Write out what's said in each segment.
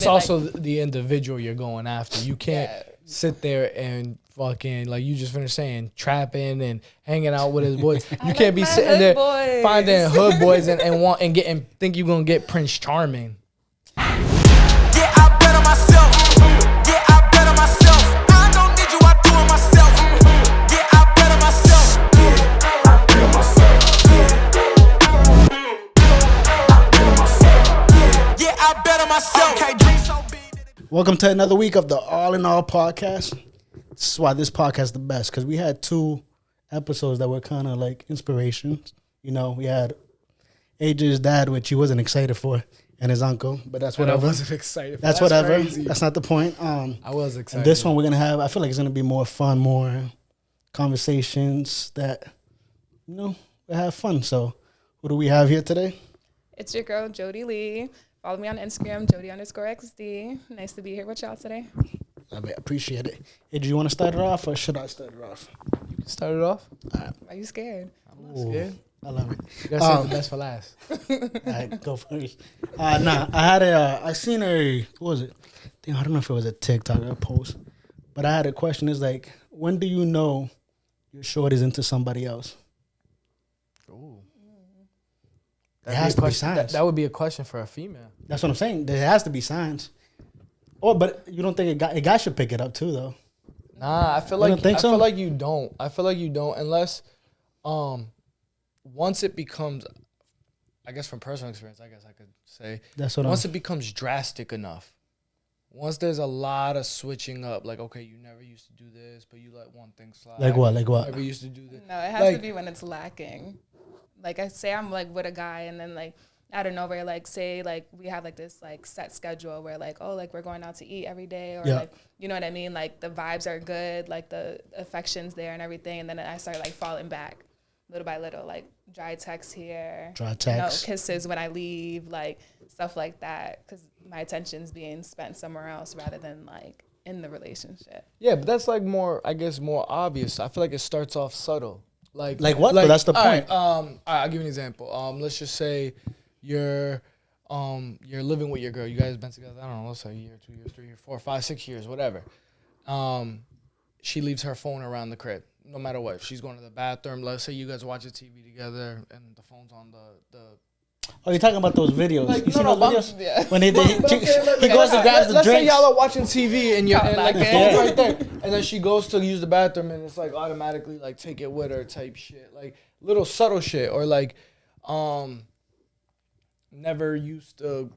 It's also the individual you're going after. You can't sit there and fucking, like you just finished saying, trapping and hanging out with his boys. You can't be sitting there finding hood boys and think you're gonna get Prince Charming. Yeah, I bet on myself. Yeah, I bet on myself. I don't need you, I do it myself. Yeah, I bet on myself. Yeah, I bet on myself. Yeah, I bet on myself. Okay, dream so big. Welcome to another week of the All in All podcast. This is why this podcast is the best, because we had two episodes that were kind of like inspirations. You know, we had AJ's dad, which he wasn't excited for, and his uncle, but that's whatever. I wasn't excited for. That's whatever. Crazy. That's not the point. I was excited. And this one we're going to have, I feel like it's going to be more fun, more conversations that, you know, we have fun. So who do we have here today? It's your girl, Jody Lee. Follow me on Instagram, Jody_XD. Nice to be here with y'all today. I appreciate it. Hey, do you want to start it off or should I start it off? You can start it off. All right. Are you scared? I'm not scared. I love it. You gotta save the best for last. All right, go first. I seen what was it? I don't know if it was a TikTok or a post, but I had a question. It's like, when do you know your short is into somebody else? Ooh. There has to be signs. That would be a question for a female. That's what I'm saying. There has to be signs. Oh, but you don't think a guy should pick it up too, though? Nah, I feel You like don't think so? I feel like you don't. I feel like you don't unless, once it becomes, I guess from personal experience, I guess I could say, That's what once it becomes drastic enough, once there's a lot of switching up, like, okay, you never used to do this, but you let one thing slide. Like what? Like what? Never used to do this. No, it has to be when it's lacking. Like, I say I'm, like, with a guy, and then, like, out of nowhere, like, say, like, we have, like, this, like, set schedule where, like, oh, like, we're going out to eat every day, or, like, you know what I mean? Like, the vibes are good, like, the affection's there and everything, and then I start, like, falling back little by little, like, dry text here. Dry text. Kisses when I leave, like, stuff like that, because my attention's being spent somewhere else rather than, like, in the relationship. Yeah, but that's, like, more, I guess, more obvious. I feel like it starts off subtle. Like what? But that's the point. All right, I'll give you an example. Let's just say you're living with your girl. You guys been together, I don't know, let's say a year, 2 years, 3 years, 4, 5, 6 years, whatever. She leaves her phone around the crib, no matter what. If she's going to the bathroom, let's say you guys watch a TV together and the phone's on the Oh, you're talking about those videos? Like, you see no, those videos? Yeah. When he goes and grabs the let's say drinks. y'all are watching TV and you're and, like, the Okay. phone's right there, and then she goes to use the bathroom and it's like automatically like take it with her type shit, like little subtle shit, or like never used to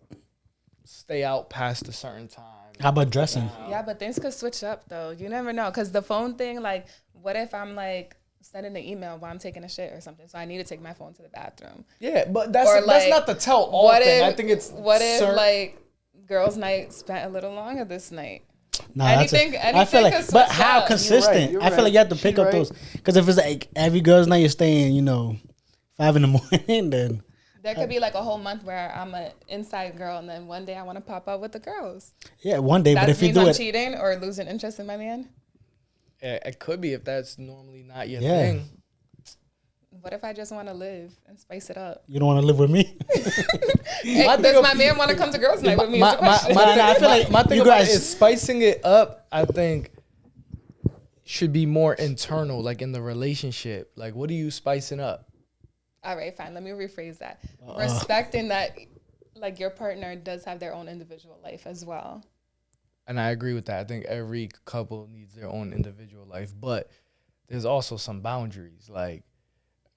stay out past a certain time. How about dressing? Yeah, but things could switch up, though. You never know, because the phone thing, like, what if I'm, like, sending an email while I'm taking a shit or something, so I need to take my phone to the bathroom. Yeah, but that's Like, not the tell all thing. I think it's like girls' night spent a little longer this night? Nah, anything I feel like, could but switch how up. consistent? You're I feel like you have to right. pick She up right. those, because if it's like every girl's night you're staying, 5 in the morning, then There could be like a whole month where I'm an inside girl, and then one day I want to pop out with the girls. yeah, one day. That But if you means do I'm it, cheating or losing interest in my man. Yeah, it could be if that's normally not your Yeah. thing. What if I just want to live and spice it up? you don't want to live with me. Hey, does my man want to come to girls' night with me? Is the question. I feel like my thing you about guys- it is spicing it up, I think, should be more internal, like in the relationship. Like, what are you spicing up? All right, fine. Let me rephrase that. Respecting that, like, your partner does have their own individual life as well. And I agree with that. I think every couple needs their own individual life, but there's also some boundaries. Like,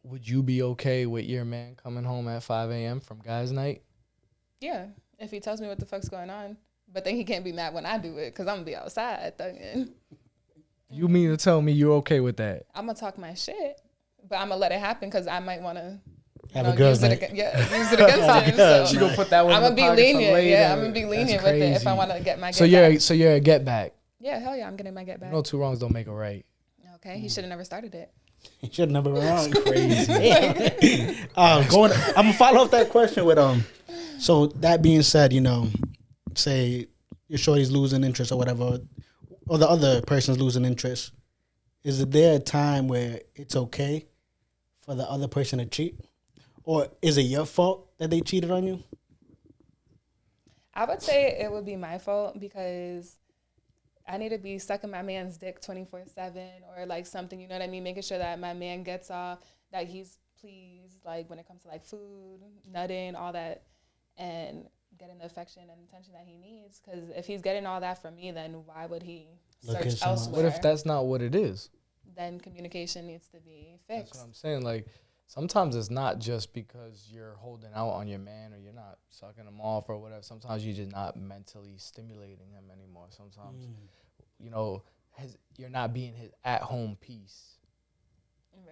would you be okay with your man coming home at 5 a.m. from guys' night? Yeah, if he tells me what the fuck's going on. But then he can't be mad when I do it, because I'm going to be outside thugging. You mean to tell me you're okay with that? I'm going to talk my shit, but I'm going to let it happen because I might want to Have a girl's use night. Use it against him. So She gonna put that one I'm in going the to be pocket for lenient. later. Yeah, I'm going to be lenient That's with it if I crazy. want to get my get back. So you're a get back. Yeah, hell yeah, I'm getting my get back. No two wrongs don't make a right. Okay, he should have never started it. You should never been wrong. Crazy. I'm gonna follow up that question with So that being said, say your shorty's losing interest or whatever, or the other person's losing interest. Is there a time where it's okay for the other person to cheat, or is it your fault that they cheated on you? I would say it would be my fault because I need to be sucking my man's dick 24/7 or like something, you know what I mean? Making sure that my man gets off, that he's pleased, like when it comes to like food, nutting, all that, and getting the affection and attention that he needs. Because if he's getting all that from me, then why would he search elsewhere? What if that's not what it is? Then communication needs to be fixed. That's what I'm saying. Like, sometimes it's not just because you're holding out on your man or you're not sucking him off or whatever. Sometimes you're just not mentally stimulating him anymore. Sometimes, you know, you're not being his at-home piece. Right.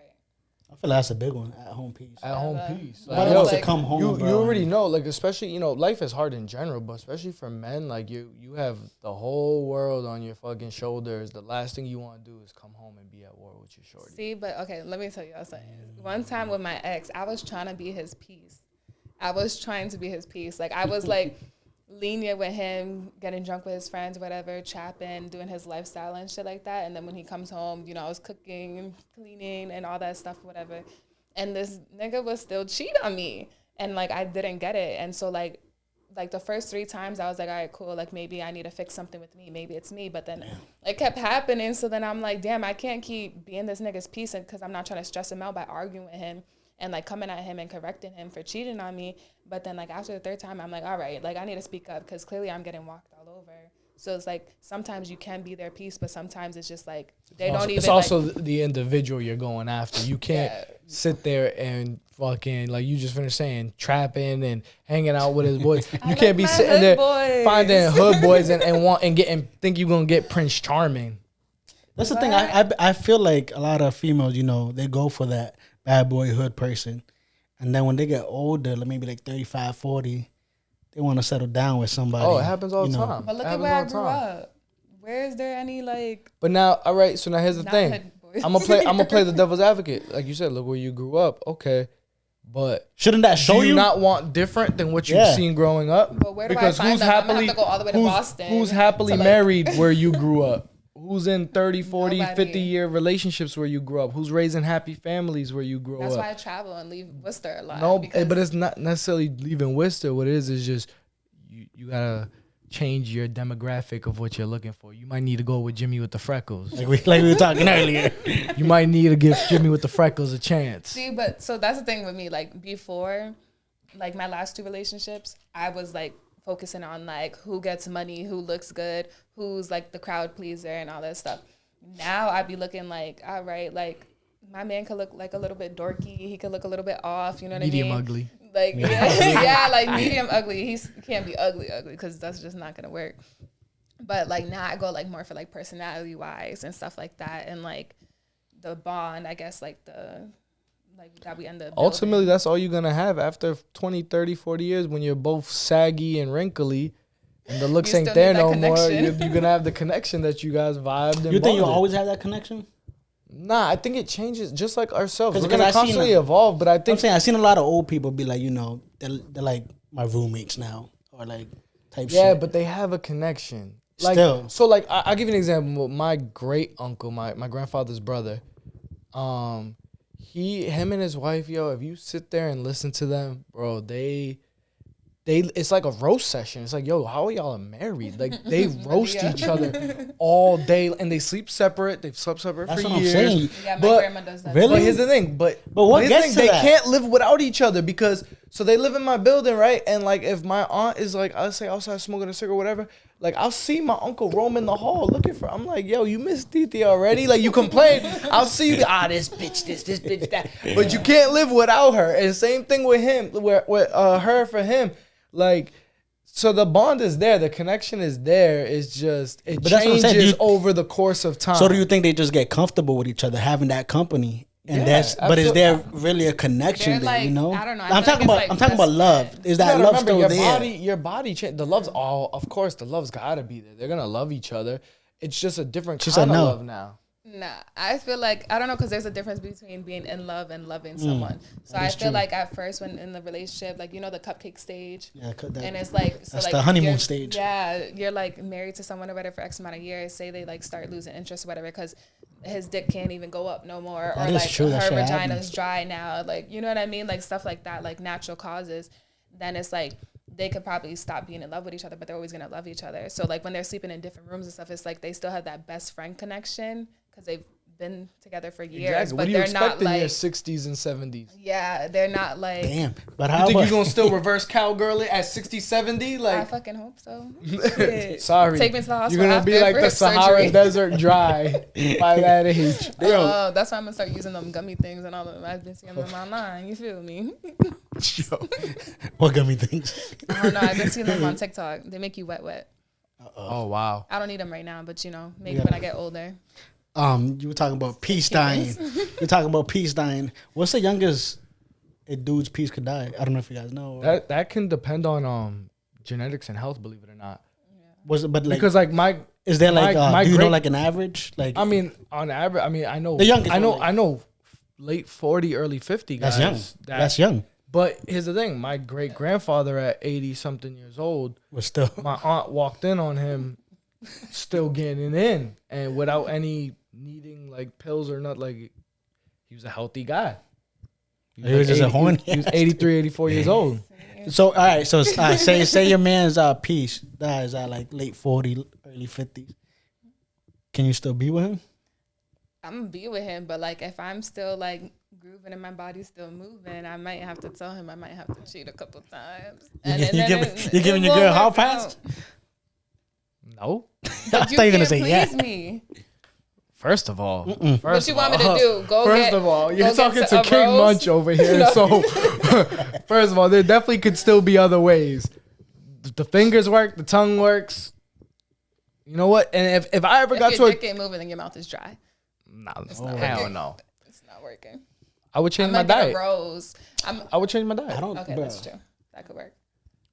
I feel like that's a big one. At home piece. At home piece. Nobody wants to come home. You already know, like, especially, you know, life is hard in general, but especially for men, like, you have the whole world on your fucking shoulders. The last thing you want to do is come home and be at war with your shorty. See, but okay, let me tell you something. One time with my ex, I was trying to be his piece. I was trying to be his piece. Like, I was like lenient with him, getting drunk with his friends, whatever, chapping, doing his lifestyle and shit like that. And then when he comes home, you know, I was cooking and cleaning and all that stuff, whatever. And this nigga was still cheat on me. And like, I didn't get it. And so like the first 3 times I was like, all right, cool. Like maybe I need to fix something with me. Maybe it's me. But then it kept happening. So then I'm like, damn, I can't keep being this nigga's piece because I'm not trying to stress him out by arguing with him and like coming at him and correcting him for cheating on me. But then like after the 3rd time, I'm like, all right, like I need to speak up because clearly I'm getting walked all over. So it's like sometimes you can be their piece, but sometimes it's just like they don't even. It's also the individual you're going after. You can't sit there and fucking, like you just finished saying, trapping and hanging out with his boys. You can't be sitting there finding hood boys and think you're gonna get Prince Charming. That's the thing. I feel like a lot of females, you know, they go for that bad boy hood person, and then when they get older, like maybe like 35, 40. They want to settle down with somebody. Oh, it happens all the time. But look at where I grew up. Where is there any like? But now, all right. So now here's the thing. I'm gonna play the devil's advocate. Like you said, look where you grew up. Okay, but shouldn't that show do you not want different than what you've seen growing up? But where do I find them? I'm gonna have to go all the way to Boston. Who's happily married where you grew up? Who's in 30, 40, 50-year relationships where you grew up? Who's raising happy families where you grew up? That's why I travel and leave Worcester a lot. No, but it's not necessarily leaving Worcester. What it is just you gotta change your demographic of what you're looking for. You might need to go with Jimmy with the freckles. Like we were talking earlier. You might need to give Jimmy with the freckles a chance. See, but so that's the thing with me. Like before, like my last 2 relationships, I was like focusing on like who gets money, who looks good, who's like the crowd pleaser and all that stuff. Now I'd be looking like, all right, like my man could look like a little bit dorky. He could look a little bit off. You know what I mean? Medium ugly. Like yeah, like medium ugly. He can't be ugly because that's just not gonna work. But like now I go like more for like personality wise and stuff like that, and like the bond, I guess, like the like that we end up building. Ultimately, that's all you're gonna have after 20, 30, 40 years when you're both saggy and wrinkly and the looks ain't there no more. You're gonna have the connection that you guys vibed and you think you'll bonded. always have that connection? Nah, I think it changes just like ourselves. We're Because gonna constantly evolve, but I think I've seen a lot of old people be like, you know, they're like my roommates now, or like type shit. yeah, but they have a connection. Like, Still. So like I'll give you an example. My great uncle, my grandfather's brother, him and his wife, yo, if you sit there and listen to them, bro, they it's like a roast session. It's like, yo, how are y'all married? Like they roast each other all day, and they sleep separate. They've slept separate That's for what years. I'm saying. Yeah, my But grandma does that. really? But here's the thing. But what here's gets the to thing, that? they can't live without each other because so they live in my building, right? And like if my aunt is like, I'll say outside smoking a cigarette, whatever. Like I'll see my uncle roaming the hall looking for. I'm like, yo, you miss Titi already? Like you complain. I'll see you. This bitch, this bitch, that. But you can't live without her. And same thing with him, with her for him. Like. So the bond is there, the connection is there. It's just it changes over the course of time. So do you think they just get comfortable with each other, having that company, and but is there really a connection there? Like, you know, I don't know. I'm talking about love. Is that love still there? Your body, the love's all. Of course, the love's gotta be there. They're gonna love each other. It's just a different kind of love now. Nah, I feel like, I don't know, because there's a difference between being in love and loving someone. So I feel like at first when in the relationship, like, you know, the cupcake stage. Yeah, and it's like, so that's like the honeymoon stage. Yeah, you're like married to someone or whatever for X amount of years. Say they like start losing interest or whatever because his dick can't even go up no more. Or like her vagina's dry now. Like, you know what I mean? Like stuff like that, like natural causes. Then it's like, they could probably stop being in love with each other, but they're always going to love each other. So like when they're sleeping in different rooms and stuff, it's like they still have that best friend connection because they've been together for years. Exactly. But What do you they're expect not in like your 60s and 70s? Yeah, they're not like. Damn. But You how think about you're going to still reverse cowgirl it at 60, 70? I Like, fucking hope so. Shit. sorry. Take me to the hospital. You're going to be after like for the hip Sahara surgery. Desert dry by that age. Oh, that's why I'm gonna start using them gummy things and all of them. I've been seeing them online. You feel me? Yo. what gummy things? I don't know. I've been seeing them on TikTok. They make you wet. Oh, wow. I don't need them right now, but maybe Yeah. when I get older. You were talking about peace dying. You're talking about peace dying. What's the youngest a dude's peace could die? I don't know if you guys know. That can depend on genetics and health, believe it or not. Was it? But like, Because like my is there like my do you know great- like an average? Like, I mean, on average, I mean, I know The youngest I know one, like- I know late 40, early 50 guys. that's young. That's young. But here's the thing: my great grandfather at 80 something years old, But still, my aunt walked in on him, still getting in, and without any needing like pills or not. Like he was a healthy guy. He was just a horny He was 83, 84 years old. so all right. So say your man's peace dies at like late 40, early 50s. Can you still be with him? I'm gonna be with him, but like if I'm still like grooving and my body's still moving, I might have to tell him I might have to cheat a couple times. You're giving your girl a hall pass? No. I But you thought you were gonna can't say please yeah. me. First of all, What you want me to do? First of all, you're go talking get to a King rose? Munch over here. No. So, first of all, there definitely could still be other ways. The fingers work, the tongue works. You know what? And if I ever If got your to a dick ain't moving and your mouth is dry, nah, not hell working. no, it's not working. I would I change my might get diet. a rose. I would change my diet. I don't. Okay, bro. that's true. That could work.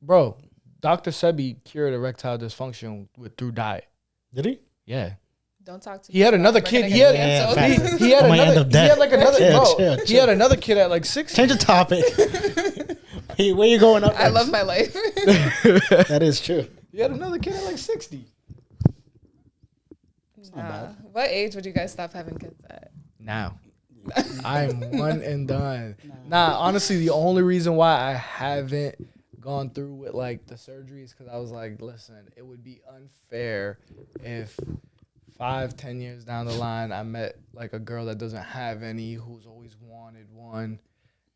Bro, Dr. Sebi cured erectile dysfunction through diet. Did he? Yeah. Don't talk to He me. had another We're kid. gonna He get had, canceled. he had I might end another. up He dead. had like another. Chill, Bro, chill, he had another kid at like 6. Change the topic. Hey, where you going up? I next? love my life. That is true. He had another kid at like 60. Nah. What age would you guys stop having kids at? Now. I'm one and done. Nah, honestly, the only reason why I haven't gone through with like the surgery is because I was like, listen, it would be unfair if 5-10 years down the line I met like a girl that doesn't have any, who's always wanted one,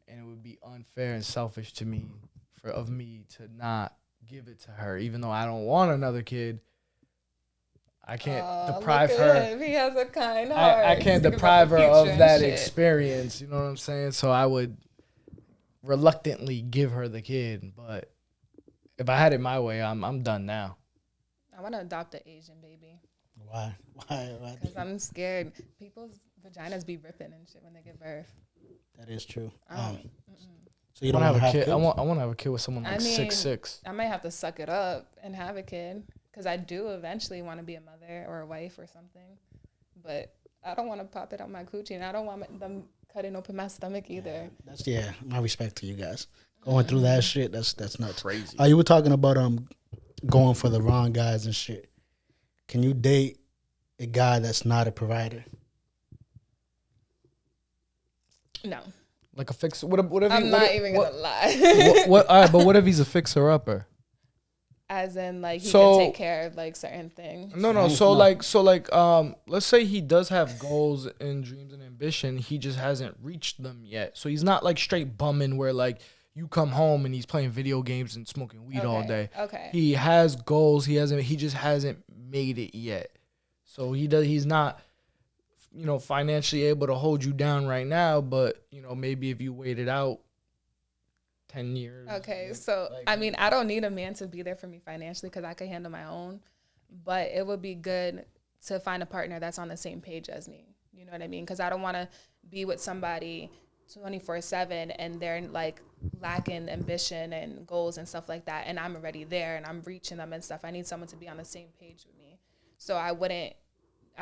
and it would be unfair and selfish to me of me to not give it to her, even though I don't want another kid. I can't deprive Look at her. him. He has a kind heart. I can't He's thinking deprive her about the of future and that shit. experience. You know what I'm saying? So I would reluctantly give her the kid, but if I had it my way, I'm done now. I want to adopt an Asian baby Why? because I'm scared. People's vaginas be ripping and shit when they give birth. That is true. I don't- So you I don't want to want to have a kid. kids? I want to have a kid with someone like I mean, 6'6". I might have to suck it up and have a kid because I do eventually want to be a mother or a wife or something. But I don't want to pop it on my coochie, and I don't want them cutting open my stomach either. That's my respect to you guys. Going through that shit, that's nuts. Crazy. You were talking about going for the wrong guys and shit. Can you date a guy that's not a provider? No, Like a fixer. What if I'm he, not what, even what, gonna lie. what, all right, but what if he's a fixer upper? As in, like, he So- can take care of like certain things. No. No. So like, let's say he does have goals and dreams and ambition. He just hasn't reached them yet. So he's not like straight bumming where like you come home and he's playing video games and smoking weed all day. Okay. He has goals. He just hasn't made it yet. So he's not, financially able to hold you down right now. But maybe if you wait it out 10 years. Okay, so I mean, I don't need a man to be there for me financially because I can handle my own. But it would be good to find a partner that's on the same page as me. You know what I mean? Because I don't want to be with somebody 24/7 and they're like lacking ambition and goals and stuff like that, and I'm already there and I'm reaching them and stuff. I need someone to be on the same page with me. So I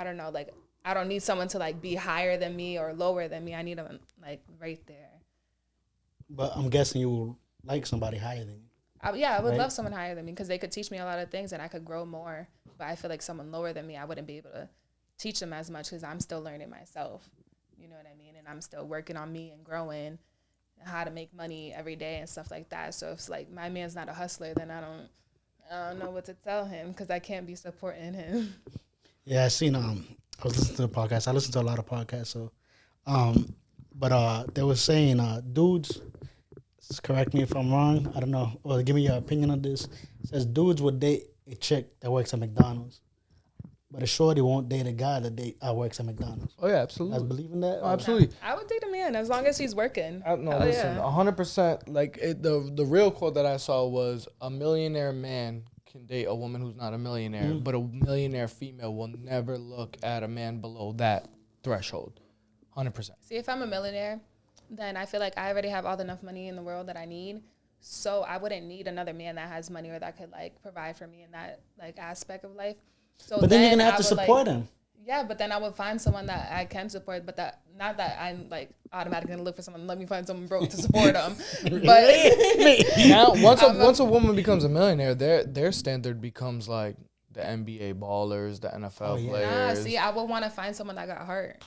don't know, like I don't need someone to like be higher than me or lower than me. I need them like right there. But I'm guessing you will like somebody higher than you. I would Right. love someone higher than me because they could teach me a lot of things and I could grow more. But I feel like someone lower than me, I wouldn't be able to teach them as much because I'm still learning myself. You know what I mean? And I'm still working on me and growing. how to make money every day and stuff like that. So if it's like my man's not a hustler, then I don't know what to tell him because I can't be supporting him. Yeah, I seen. I was listening to the podcast. I listen to a lot of podcasts. So, but they were saying, dudes. Correct me if I'm wrong. I don't know. Or give me your opinion on this. It says dudes would date a chick that works at McDonald's, but a shorty won't date a guy that works at McDonald's. Oh yeah, absolutely. You guys believe in that? Oh, absolutely. I would date a man as long as he's working. No, listen, 100%. Like the real quote that I saw was a millionaire man can date a woman who's not a millionaire, but a millionaire female will never look at a man below that threshold. 100%. See, if I'm a millionaire, then I feel like I already have all enough money in the world that I need. So I wouldn't need another man that has money or that could like provide for me in that like aspect of life. So but then you're gonna have to support him. Yeah, but then I would find someone that I can support, but that not that I'm like automatically gonna look for someone. Let me find someone broke to support them. But now, once a woman becomes a millionaire, their standard becomes like the NBA ballers, the NFL players. Nah, see, I would want to find someone that got hurt.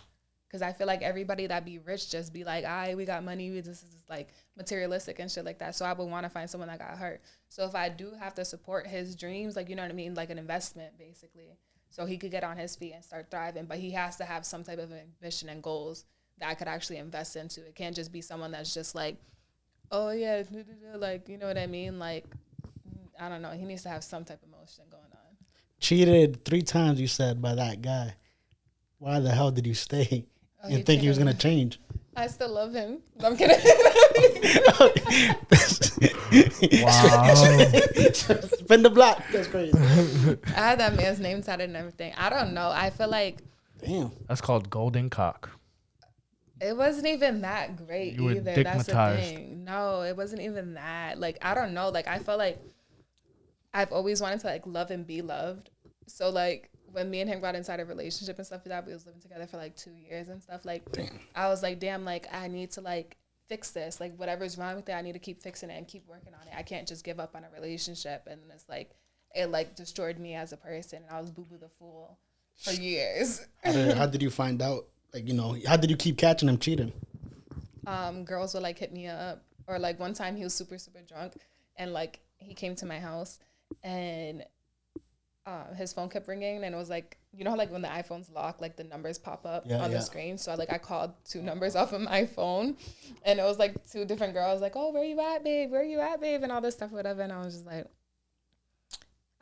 Because I feel like everybody that be rich just be like, we got money. This is like materialistic and shit like that. So I would want to find someone that got hurt. So if I do have to support his dreams, like, you know what I mean? Like an investment, basically. So he could get on his feet and start thriving. But he has to have some type of ambition and goals that I could actually invest into. It can't just be someone that's just like, oh, yeah, like, you know what I mean? Like, I don't know. He needs to have some type of emotion going on. Cheated 3 times, you said, by that guy. Why the hell did you stay? You think he was going to change? I still love him. I'm kidding. Wow. Spin the block. That's crazy. I had that man's name tatted and everything. I don't know. I feel like... Damn. That's called golden cock. It wasn't even that great you either. That's the thing. No, it wasn't even that. Like, I don't know. Like, I felt like I've always wanted to, like, love and be loved. So, like... when me and him got inside a relationship and stuff like that, we was living together for like 2 years and stuff. Like, I was like, damn, like, I need to like fix this. Like, whatever's wrong with it, I need to keep fixing it and keep working on it. I can't just give up on a relationship. And it's like, it like destroyed me as a person. And I was boo-boo the fool for years. How did you find out? Like, you know, how did you keep catching him cheating? Girls would like hit me up. Or like one time he was super, super drunk. And like he came to my house and his phone kept ringing, and it was like, you know how like when the iPhones lock, like the numbers pop up on the screen. So I called 2 numbers off of my phone, and it was like 2 different girls, like, oh, where you at, babe? Where you at, babe? And all this stuff, whatever. And I was just like,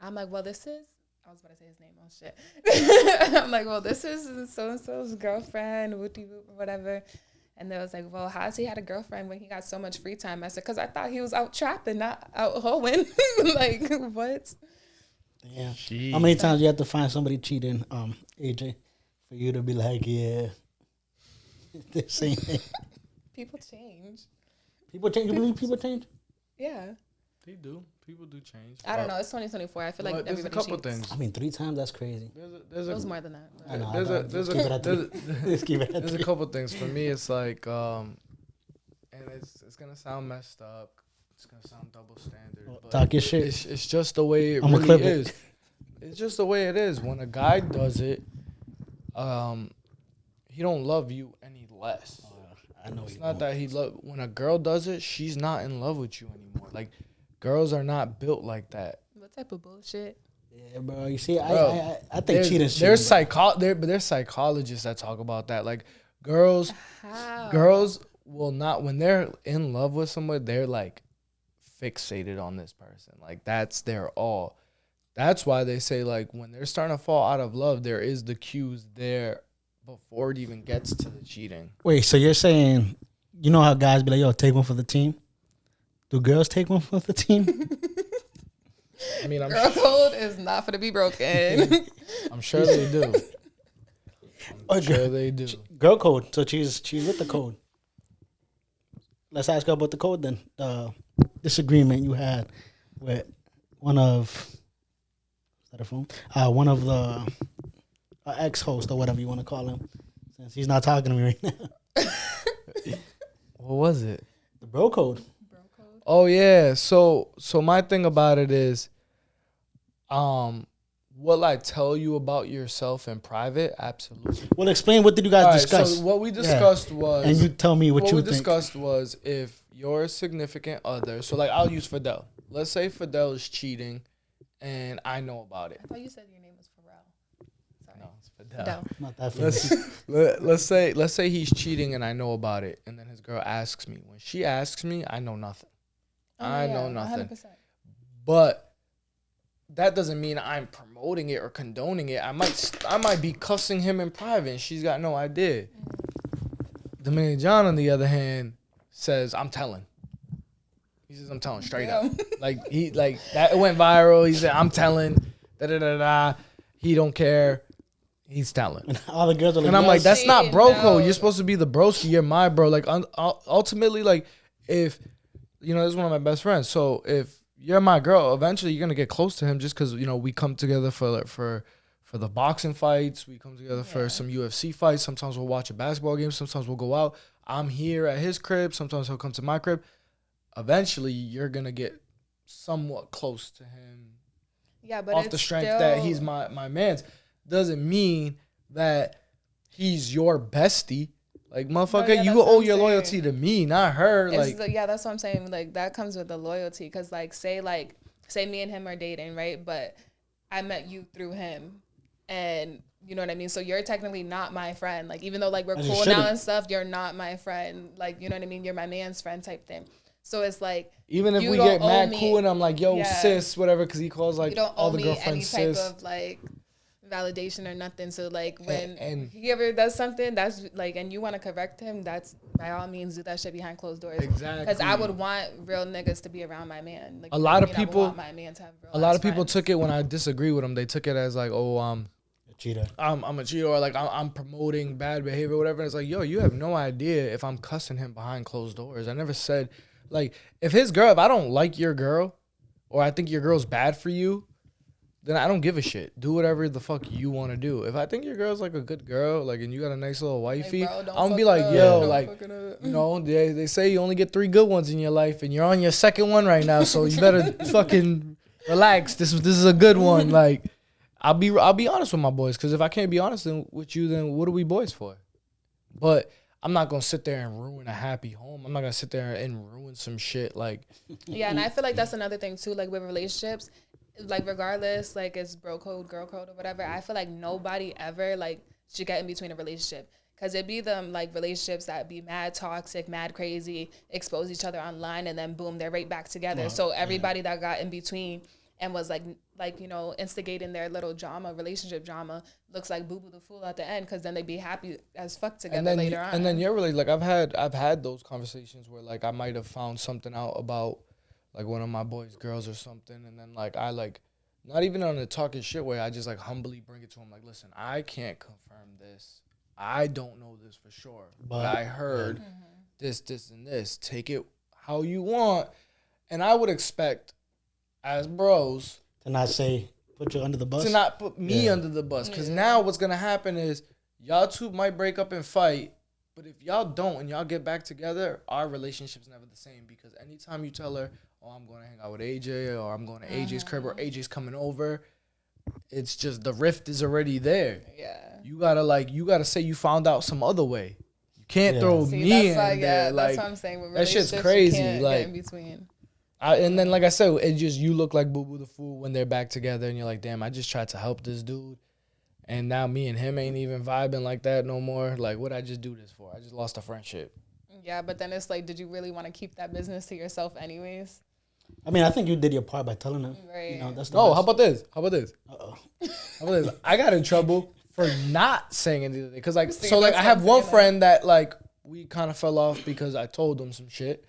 I'm like, well, this is, I was about to say his name, oh shit. I'm like, well, this is so and so's girlfriend, whoopty whoop, or whatever. And they was like, well, how's he had a girlfriend when he got so much free time? I said, because I thought he was out trapping, not out hoeing. Like, what? Yeah. How many times you have to find somebody cheating, AJ, for you to be like, yeah, this ain't it? People change. People change. You believe people change? Yeah. They do. People do change. I don't know. It's 2024. I feel like there's a everybody couple cheats. things. I mean, 3 times, that's crazy. There's it was more than that. I know. There's a couple things. For me, it's like, and it's going to sound messed up. It's going to sound double standard. But talk your shit. It's just the way it really is. It's just the way it is. When a guy does it, he don't love you any less. I know. It's not that he love. When a girl does it, she's not in love with you anymore. Like, girls are not built like that. What type of bullshit? Yeah, bro. You see, Bro, I think cheating. There's psychologists that talk about that. Like, girls will not, when they're in love with someone, they're like fixated on this person. Like, that's their all. That's why they say, like, when they're starting to fall out of love, there is the cues there before it even gets to the cheating. Wait, so you're saying, you know how guys be like, yo, take one for the team? Do girls take one for the team? I mean, Girl code is not for to be broken. I'm sure they do. I'm sure they do. Girl code. So she's with the code. Let's ask her about the code then. The disagreement you had with one of the ex-host or whatever you want to call him, since he's not talking to me right now. What was it? The bro code. Oh yeah. So my thing about it is, will I tell you about yourself in private? Absolutely. Well, explain, what did you guys discuss? So what we discussed was, and you tell me what you think. What we discussed was, if your significant other, so like I'll use Fidel. Let's say Fidel is cheating, and I know about it. I thought you said your name was Pharrell. Sorry. No, it's Fidel. Not that fancy. Let's say he's cheating and I know about it, and then his girl asks me. When she asks me, I know nothing. I know nothing. 100%. But that doesn't mean I'm promoting it or condoning it. I might be cussing him in private, and she's got no idea. Dominic John, on the other hand, says, "I'm telling." He says, "I'm telling straight up." Like that. It went viral. He said, "I'm telling." Da da da da. He don't care. He's telling. And all the girls are like, And I'm like, that's not bro no. code. You're supposed to be the broski. You're my bro. Like, ultimately, like, if, you know, this is one of my best friends. So if you're my girl, eventually you're going to get close to him just because, you know, we come together for the boxing fights. We come together for some UFC fights. Sometimes we'll watch a basketball game. Sometimes we'll go out. I'm here at his crib. Sometimes he'll come to my crib. Eventually, you're going to get somewhat close to him. Yeah, but off it's the strength still, that he's my man's. Doesn't mean that he's your bestie. Like, motherfucker, yeah, you that's what owe I'm your saying. loyalty to me, not her. It's Like, yeah, that's what I'm saying. Like, that comes with the loyalty. Because, say me and him are dating, right? But I met you through him. And you know what I mean? So you're technically not my friend. Like, even though, like, we're cool now and stuff, you're not my friend. Like, you know what I mean? You're my man's friend type thing. So it's like, even if you we don't get mad owe me- cool and I'm like, yo, Yeah. sis, whatever, because he calls, like, you don't all owe the me any girlfriends type sis. of, like, validation or nothing. So, like, when And- he ever does something that's, like, and you want to correct him, that's, by all means, do that shit behind closed doors. Exactly. Because I would want real niggas to be around my man. Like, A you know lot what of I mean? I would people- want my man to have real A lot ass of people friends. took it when I disagree with them. They took it as, like, oh, cheater. I'm a cheater, or like I'm promoting bad behavior, whatever. And it's like, yo, you have no idea if I'm cussing him behind closed doors. I never said, like, if I don't like your girl, or I think your girl's bad for you, then I don't give a shit. Do whatever the fuck you want to do. If I think your girl's like a good girl, like, and you got a nice little wifey, bro, don't I'm gonna be fuck like, it up. yo, Don't like, fuck it up. you know, they say you only get 3 good ones in your life, and you're on your second one right now, so you better fucking relax. This is a good one. Like, I'll be honest with my boys, because if I can't be honest with you, then what are we boys for? But I'm not gonna sit there and ruin a happy home. I'm not gonna sit there and ruin some shit. Like, Yeah, and I feel like that's another thing too. Like, with relationships, like, regardless, like, it's bro code, girl code, or whatever, I feel like nobody ever, like, should get in between a relationship. Because it be them, like, relationships that be mad toxic, mad crazy, expose each other online, and then boom, they're right back together. So everybody that got in between and was like, you know, instigating their little drama, relationship drama, looks like Boo Boo the Fool at the end, because then they be happy as fuck together later on. And then you're really, like, I've had those conversations where, like, I might have found something out about, like, one of my boys' girls or something, and then, like, I, like, not even on a talking shit way, I just, like, humbly bring it to him, like, listen, I can't confirm this. I don't know this for sure, but I heard this, and this. Take it how you want. And I would expect, as bros, To not say, put you under the bus. to not put me under the bus. Because now what's going to happen is y'all two might break up and fight. But if y'all don't and y'all get back together, our relationship's never the same. Because anytime you tell her, oh, I'm going to hang out with AJ, or I'm going to AJ's crib, or AJ's coming over, it's just the rift is already there. Yeah. You gotta say you found out some other way. You can't throw See, me that's in why, there. that's Like, what I'm saying. With that shit's relationships, crazy. You can't Like, get in between. and then, like I said, it just, you look like Boo Boo the Fool when they're back together, and you're like, damn, I just tried to help this dude, and now me and him ain't even vibing like that no more. Like, what'd I just do this for? I just lost a friendship. Yeah, but then it's like, did you really want to keep that business to yourself anyways? I mean, I think you did your part by telling him. Right. You know, that's the Oh, best. how about this? Uh-oh. How about this? I got in trouble for not saying anything. Because, like, See, so, like, that's I what have I'm one saying, friend that, like, we kind of fell off because I told him some shit.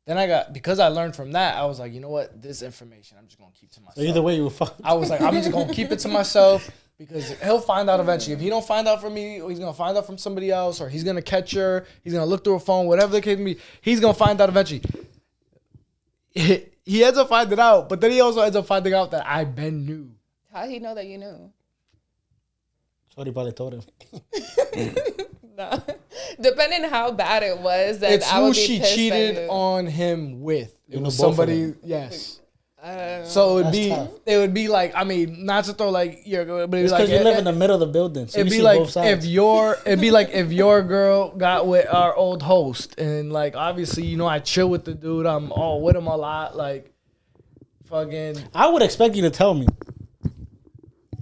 Then because I learned from that, I was like, you know what? This information, I'm just going to keep to myself. So either way, you were fucked. I was like, I'm just going to keep it to myself, because he'll find out eventually. If he don't find out from me, or he's going to find out from somebody else, or he's going to catch her, he's going to look through a phone, whatever the case may be, he's going to find out eventually. He ends up finding out, but then he also ends up finding out that I been knew. How'd he know that you knew? Shorty probably told him. No. Depending how bad it was, then It's I would who be she pissed at cheated you. on him with. It You was know both of somebody, them. yes. So That's tough. it would be like, I mean, not to throw like your, but it'd be It's like because you live in the middle of the building, so it'd you be see like both sides. it'd be like if your girl got with our old host, and like obviously, you know, I chill with the dude, I'm all with him a lot, like fucking. I would expect you to tell me.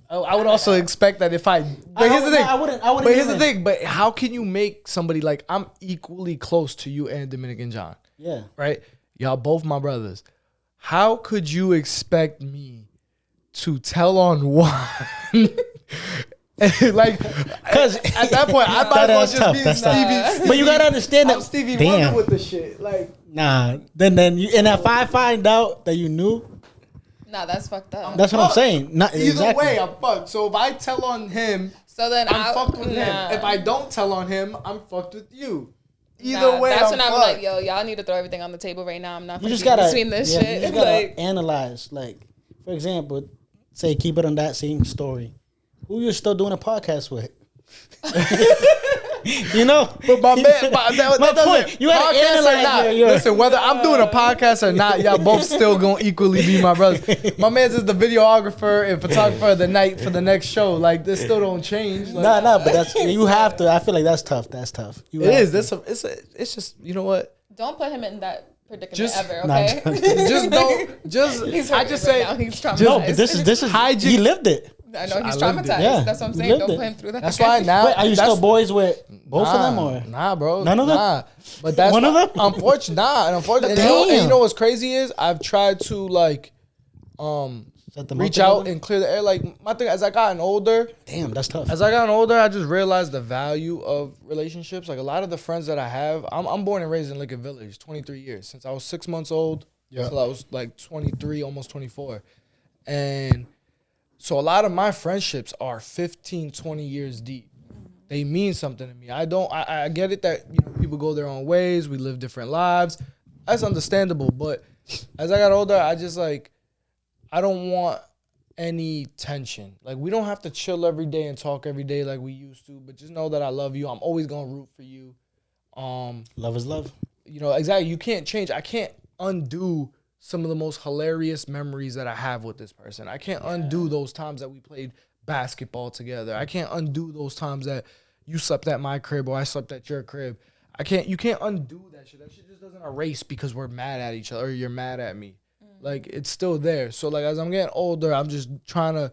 I would also expect that if I. But here's the thing. I wouldn't. But here's the thing. But how can you make somebody like I'm equally close to you and Dominican John? Yeah. Right. Y'all both my brothers. How could you expect me to tell on one? Like, because at that point, I might as well just be Stevie. But you gotta understand that I'm Stevie Wonder with the shit. Like, nah. Then you, and if I find out that you knew, Nah, that's fucked up. that's what I'm saying. Not either exactly. way, I'm fucked. So if I tell on him, So then I'm fucked with him. If I don't tell on him, I'm fucked with you. Either way, that's I'm when I'm fucked. like, yo, y'all need to throw everything on the table right now. I'm not. You just gonna gotta between this You shit. just gotta Like, analyze. Like, for example, say keep it on that same story. Who you still doing a podcast with? You know, But my man, that point. You gotta podcast or analyze not. Listen, whether I'm doing a podcast or not, y'all both still gonna equally be my brothers. My man's is the videographer and photographer of the night for the next show. Like this still don't change. Like, nah, but that's you have to. I feel like that's tough. That's tough. You it have is. to. It's just, you know what? don't put him in that predicament Just- ever. Nah, Okay. Just don't. Just He's I hurting just right say. now. He's traumatized. No, but this is Hygiene- he lived it. I know he's I lived it. traumatized. Yeah, That's what I'm you saying. lived Don't it. put him through that. That's why now. Wait, are you that's- still boys with both of them or? Nah, bro. None of them? Nah. But that's One of them? Unfortunately, nah. And unfortunately, and you know what's crazy is I've tried to like, Set them up reach out together? and clear the air. Like my thing, as I gotten older, Damn, that's tough. as I gotten older, I just realized the value of relationships. Like a lot of the friends that I have, I'm born and raised in Lincoln Village, 23 years since I was 6 months old until I was like 23, almost 24, and so a lot of my friendships are 15, 20 years deep. They mean something to me. I get it that people go their own ways. We live different lives. That's understandable. But as I got older, I just like, I don't want any tension. Like we don't have to chill every day and talk every day like we used to. But just know that I love you. I'm always gonna root for you. Love is love. Exactly. You can't change. I can't undo some of the most hilarious memories that I have with this person. I can't undo those times that we played basketball together. I can't undo those times that you slept at my crib or I slept at your crib. You can't undo that shit. That shit just doesn't erase because we're mad at each other or you're mad at me. Like it's still there. So like as I'm getting older, I'm just trying to,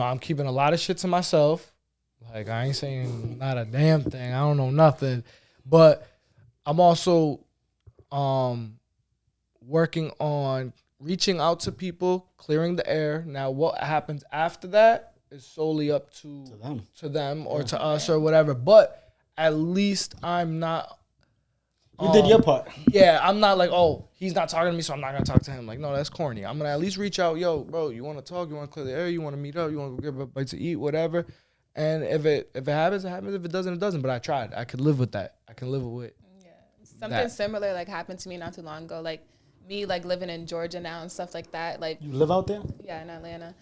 I'm keeping a lot of shit to myself. Like I ain't saying not a damn thing. I don't know nothing. But I'm also working on reaching out to people, clearing the air. Now, what happens after that is solely up to them or to us or whatever. But at least I'm not. You did your part. Yeah, I'm not like, oh, he's not talking to me, so I'm not gonna talk to him. Like, no, that's corny. I'm gonna at least reach out. Yo, bro, you want to talk? You want to clear the air? You want to meet up? You want to go get a bite to eat? Whatever. And if it happens, it happens. If it doesn't, it doesn't. But I tried. I could live with that. I can live with. Yeah. Something similar like happened to me not too long ago. Like me like living in Georgia now and stuff like that. Like You live out there? yeah, in Atlanta.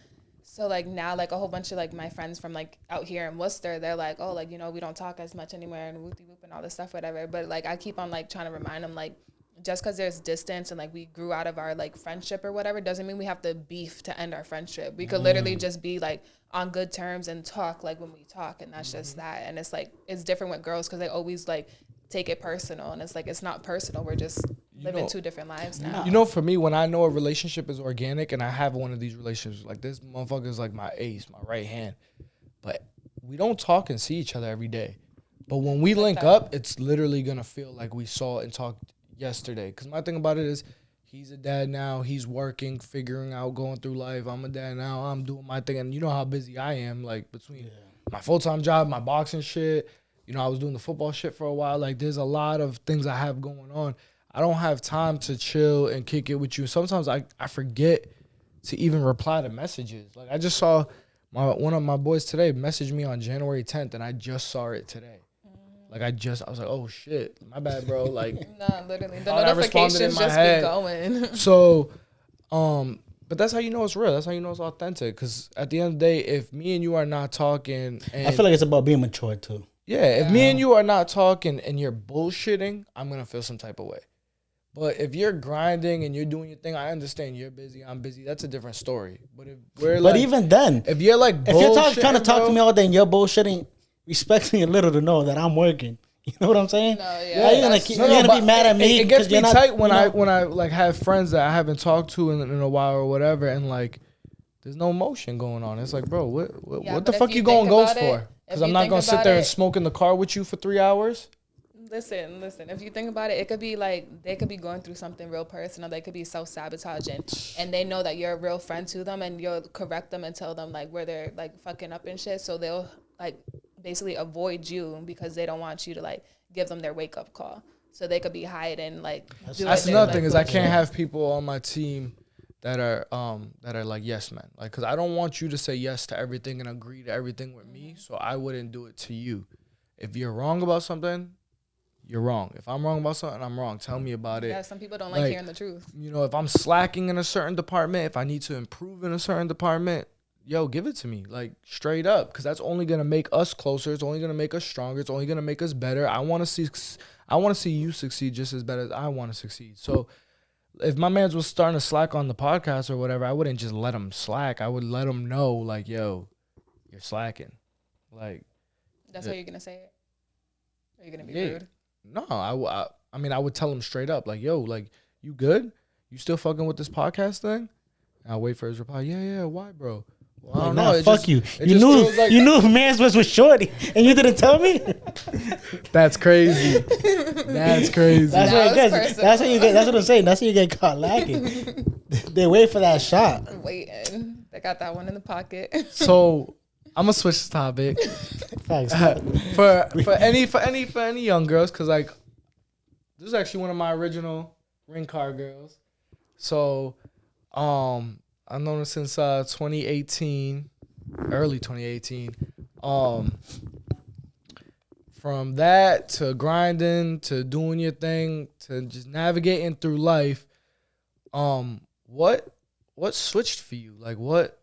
So like now like a whole bunch of like my friends from like out here in Worcester, they're like, oh, like, we don't talk as much anymore and whoopty whoop and all this stuff, whatever. But like I keep on like trying to remind them like just because there's distance and like we grew out of our like friendship or whatever doesn't mean we have to beef to end our friendship. We could literally just be like on good terms and talk like when we talk, and that's just that. And it's like it's different with girls because they always like take it personal, and it's like it's not personal. We're just living two different lives now. For me, when I know a relationship is organic and I have one of these relationships, like this motherfucker is like my ace, my right hand. But we don't talk and see each other every day. But when we link up, it's literally going to feel like we saw and talked yesterday. Because my thing about it is he's a dad now. He's working, figuring out, going through life. I'm a dad now. I'm doing my thing. And you know how busy I am, like between my full-time job, my boxing shit. I was doing the football shit for a while. Like there's a lot of things I have going on. I don't have time to chill and kick it with you. Sometimes I forget to even reply to messages. Like I just saw one of my boys today message me on January 10th, and I just saw it today. Like I was like, oh shit, my bad, bro. Like no, literally the I responded notifications in my just head. be going. So, but that's how you know it's real. That's how you know it's authentic. Because at the end of the day, if me and you are not talking, and I feel like it's about being mature too. if me and you are not talking and you're bullshitting, I'm gonna feel some type of way. But if you're grinding and you're doing your thing, I understand you're busy, I'm busy. That's a different story. But if we're But even then, if you're like if you're trying to talk bro, to me all day and you're bullshitting, expect me a little to know that I'm working. You know what I'm saying? No, Are yeah. you gonna but be mad at me? It gets 'cause me you're not, tight when you know? when I like have friends that I haven't talked to in a while or whatever, and like there's no emotion going on. It's like, bro, what Yeah, what the but fuck if you you going think ghost about it- for? if Because I'm you not think gonna sit about there and it- smoke in the car with you for 3 hours. Listen. If you think about it, it could be like they could be going through something real personal. They could be self-sabotaging, and they know that you're a real friend to them, and you'll correct them and tell them like where they're like fucking up and shit. So they'll like basically avoid you because they don't want you to like give them their wake up call. So they could be hiding like. That's another thing is I can't have people on my team that are like yes men. Like, cause I don't want you to say yes to everything and agree to everything with me. So I wouldn't do it to you. If you're wrong about something, you're wrong. If I'm wrong about something, I'm wrong. Tell me about it. Yeah, some people don't like hearing the truth. You know, if I'm slacking in a certain department, if I need to improve in a certain department, yo, give it to me. Like, straight up. Because that's only going to make us closer. It's only going to make us stronger. It's only going to make us better. I want to see you succeed just as bad as I want to succeed. So if my man's was starting to slack on the podcast or whatever, I wouldn't just let him slack. I would let him know, like, yo, you're slacking. Like, That's how you're gonna say it. Are you gonna be Yeah. rude? no, I mean, I would tell him straight up, like, yo, like, you good? You still fucking with this podcast thing? And I'll wait for his reply. Yeah. Why, bro? Well, I Like, don't nah, know. It fuck just- you. it You just knew feels like- you knew man's was Shorty, and you didn't tell me. That's crazy. That's crazy. That's That what it was gets. personal. That's what you get. That's what I'm saying. That's how you get caught lacking. They wait for that shot. I'm waiting. They got that one in the pocket. So I'm gonna switch the topic Facts. for any young girls, cause like this is actually one of my original ring card girls. So I've known her since 2018, early 2018. From that to grinding to doing your thing to just navigating through life, what switched for you? Like what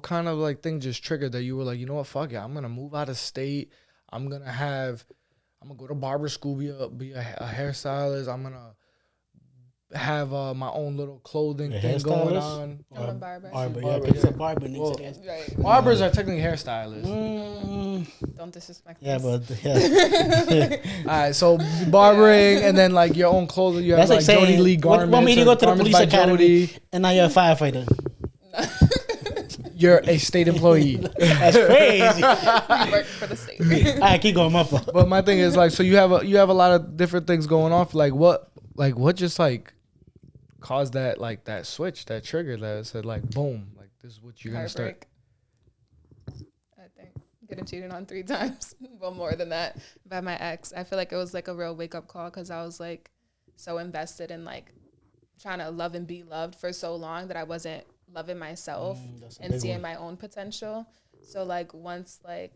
kind of like thing just triggered that you were like, you know what, fuck it, I'm gonna move out of state. I'm gonna go to barber school, be a hairstylist. I'm gonna have my own little clothing A thing going hairstylist? on. I'm a barber. Barber, yeah, Barber, because yeah. a barber needs Well, to get. Right. Barbers are technically hairstylists. Don't disrespect Yeah, us. but yeah. All right, so barbering and then like your own clothing. You have That's like like saying, Jody Lee what garments. made you or go to the Garments police by academy Jody. and now you're a firefighter? You're a state employee. That's crazy. Work for the state. All right, keep going, my fault. But my thing is like, so you have a lot of different things going on. Like what just like caused that switch, that trigger that said like, boom, like this is what you're gonna start. Heartbreak. I think getting cheated on 3 times, well, more than that, by my ex. I feel like it was like a real wake up call because I was like so invested in like trying to love and be loved for so long that I wasn't loving myself That's a and big seeing one. my own potential. So like once like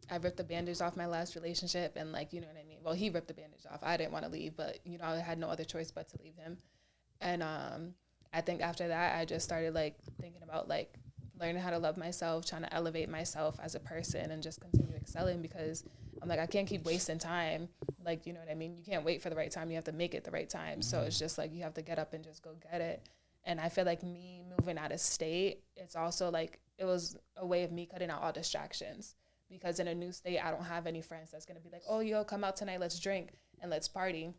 I ripped the bandage off my last relationship and like, you know what I mean? Well, he ripped the bandage off. I didn't want to leave, but you know, I had no other choice but to leave him. And I think after that, I just started like thinking about like learning how to love myself, trying to elevate myself as a person and just continue excelling because I'm like, I can't keep wasting time. Like, you know what I mean? You can't wait for the right time. You have to make it the right time. So it's just like, you have to get up and just go get it. And I feel like me moving out of state, it's also like, it was a way of me cutting out all distractions because in a new state, I don't have any friends that's going to be like, oh, yo, come out tonight, let's drink and let's party.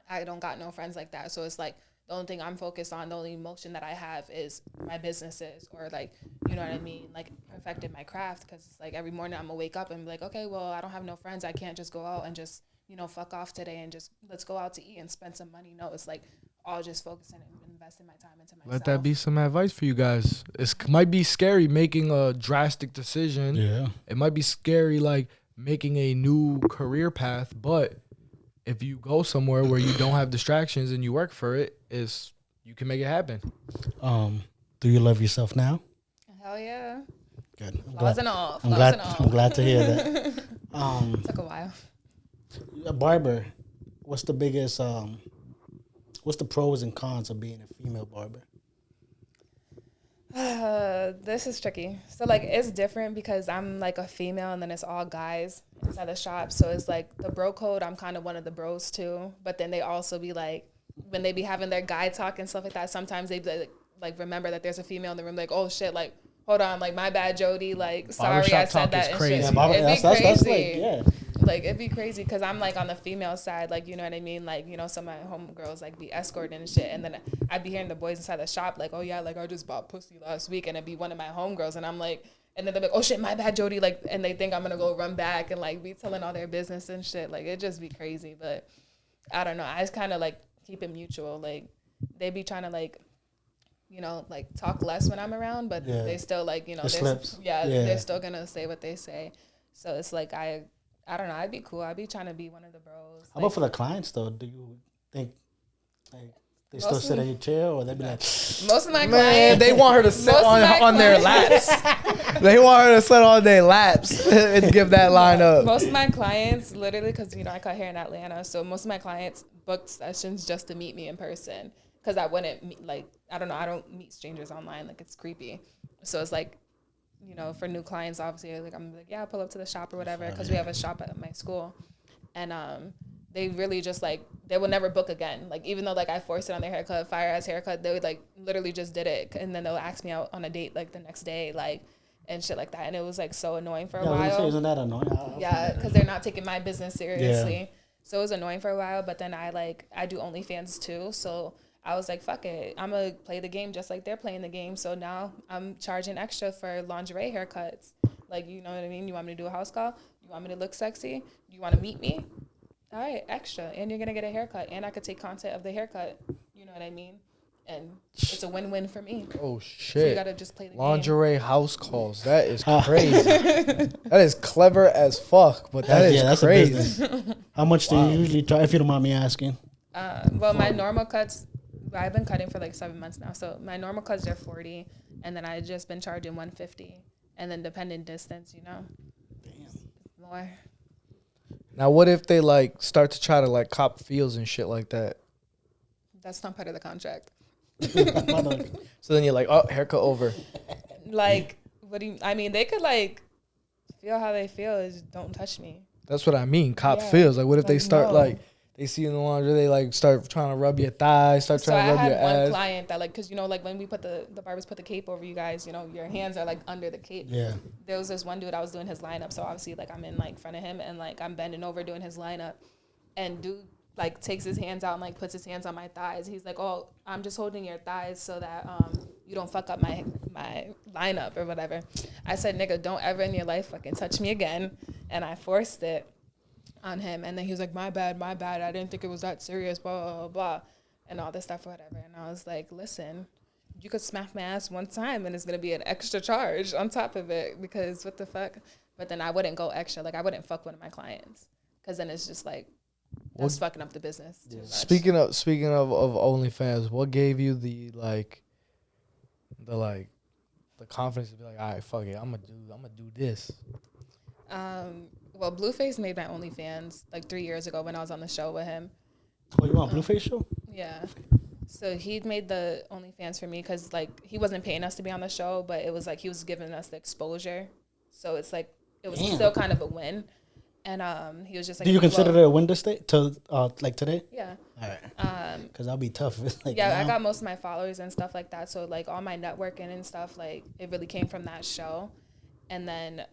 I don't got no friends like that. So it's like, the only thing I'm focused on, the only emotion that I have is my businesses or like, you know what I mean? Like perfecting my craft. Cause it's like every morning I'm gonna wake up and be like, okay, well, I don't have no friends. I can't just go out and just, you know, fuck off today and just let's go out to eat and spend some money. No, it's like all just focusing and investing my time into myself. Let that be some advice for you guys. It might be scary making a drastic decision. Yeah. It might be scary like making a new career path, but if you go somewhere where you don't have distractions and you work for it, you can make it happen. Do you love yourself now? Hell yeah. Good. Flaws and all. I'm Flaws glad. and all. I'm glad to hear that. Took a while. A barber. What's the biggest? What's the pros and cons of being a female barber? This is tricky. So like it's different because I'm like a female and then it's all guys inside the shop. So it's like the bro code, I'm kind of one of the bros too. But then they also be like, when they be having their guy talk and stuff like that, sometimes they like remember that there's a female in the room, like, oh shit, like, hold on, like, my bad, Jody, like, sorry I said that. Crazy. And Yeah, shit. It'd be that's crazy. like, yeah. Like, it'd be crazy because I'm like on the female side, like, you know what I mean? Like, you know, some of my homegirls like be escorting and shit. And then I'd be hearing the boys inside the shop, like, oh yeah, like, I just bought pussy last week. And it'd be one of my homegirls. And I'm like, and then they're like, oh shit, my bad, Jody. Like, and they think I'm going to go run back and like be telling all their business and shit. Like, it'd just be crazy. But I don't know. I just kind of like keep it mutual. Like, they be trying to like, you know, like talk less when I'm around, but they still like, you know, they're still going to say what they say. So it's like, I don't know. I'd be cool. I'd be trying to be one of the bros. How about for the clients though? Do you think like they still sit in your chair, or they be like? Most of my clients, they want her to sit on their laps. They want her to sit on their laps and give that line up. Most of my clients, literally, because you know I cut hair in Atlanta, so most of my clients booked sessions just to meet me in person, because I wouldn't meet, like, I don't know, I don't meet strangers online, like it's creepy. So it's like, you know, for new clients, obviously, like I'm like, yeah, pull up to the shop or whatever, because we have a shop at my school, and they really just like, they will never book again. Like, even though like I forced it on their haircut, fire ass haircut, they would like literally just did it, and then they'll ask me out on a date like the next day, like, and shit like that, and it was like so annoying for a while. Isn't that annoying? Yeah, because they're not taking my business seriously. Yeah. So it was annoying for a while, but then I do OnlyFans too, so I was like, fuck it, I'm gonna play the game just like they're playing the game. So now I'm charging extra for lingerie haircuts. Like, you know what I mean? You want me to do a house call? You want me to look sexy? You want to meet me? All right, extra. And you're gonna get a haircut, and I could take content of the haircut. You know what I mean? And it's a win-win for me. Oh shit! So you gotta just play the lingerie game. House calls. That is crazy. That is clever as fuck, but that's crazy. How much do you usually charge, if you don't mind me asking? Well, my normal cuts, I've been cutting for like 7 months now. So my normal cuts are $40, and then I just been charging $150, and then depending distance, you know. Damn. More. Now, what if they like start to try to like cop feels and shit like that? That's not part of the contract. So then you're like, oh, haircut over. Like, what do you? I mean, they could like feel how they feel. Is don't touch me. That's what I mean. Cop feels. Like, what if they start like? They see you in the laundry, they like start trying to rub your thighs, start trying to rub your ass. So I had one client that like, cause you know, like when we put the barbers put the cape over you guys, you know, your hands are like under the cape. Yeah. There was this one dude, I was doing his lineup. So obviously like I'm in like front of him and like I'm bending over doing his lineup, and dude like takes his hands out and like puts his hands on my thighs. He's like, oh, I'm just holding your thighs so that you don't fuck up my lineup or whatever. I said, nigga, don't ever in your life fucking touch me again. And I forced it on him, and then he was like, my bad, I didn't think it was that serious, blah, blah, blah, blah, and all this stuff, whatever. And I was like, listen, you could smack my ass one time and it's gonna be an extra charge on top of it, because what the fuck. But then I wouldn't go extra, like I wouldn't fuck one of my clients, because then it's just like, that's fucking up the business too much. Speaking of OnlyFans, what gave you the confidence to be like, all right, fuck it, I'm gonna do this? Well, Blueface made my OnlyFans like 3 years ago when I was on the show with him. Oh, you on Blueface show? Yeah. So he made the OnlyFans for me because like he wasn't paying us to be on the show, but it was like he was giving us the exposure. So it's like it was still kind of a win. And he was just like, do you consider it a win to like today? Yeah. All right. Because that'll be tough. Like, yeah, I got most of my followers and stuff like that. So like all my networking and stuff, like it really came from that show. And then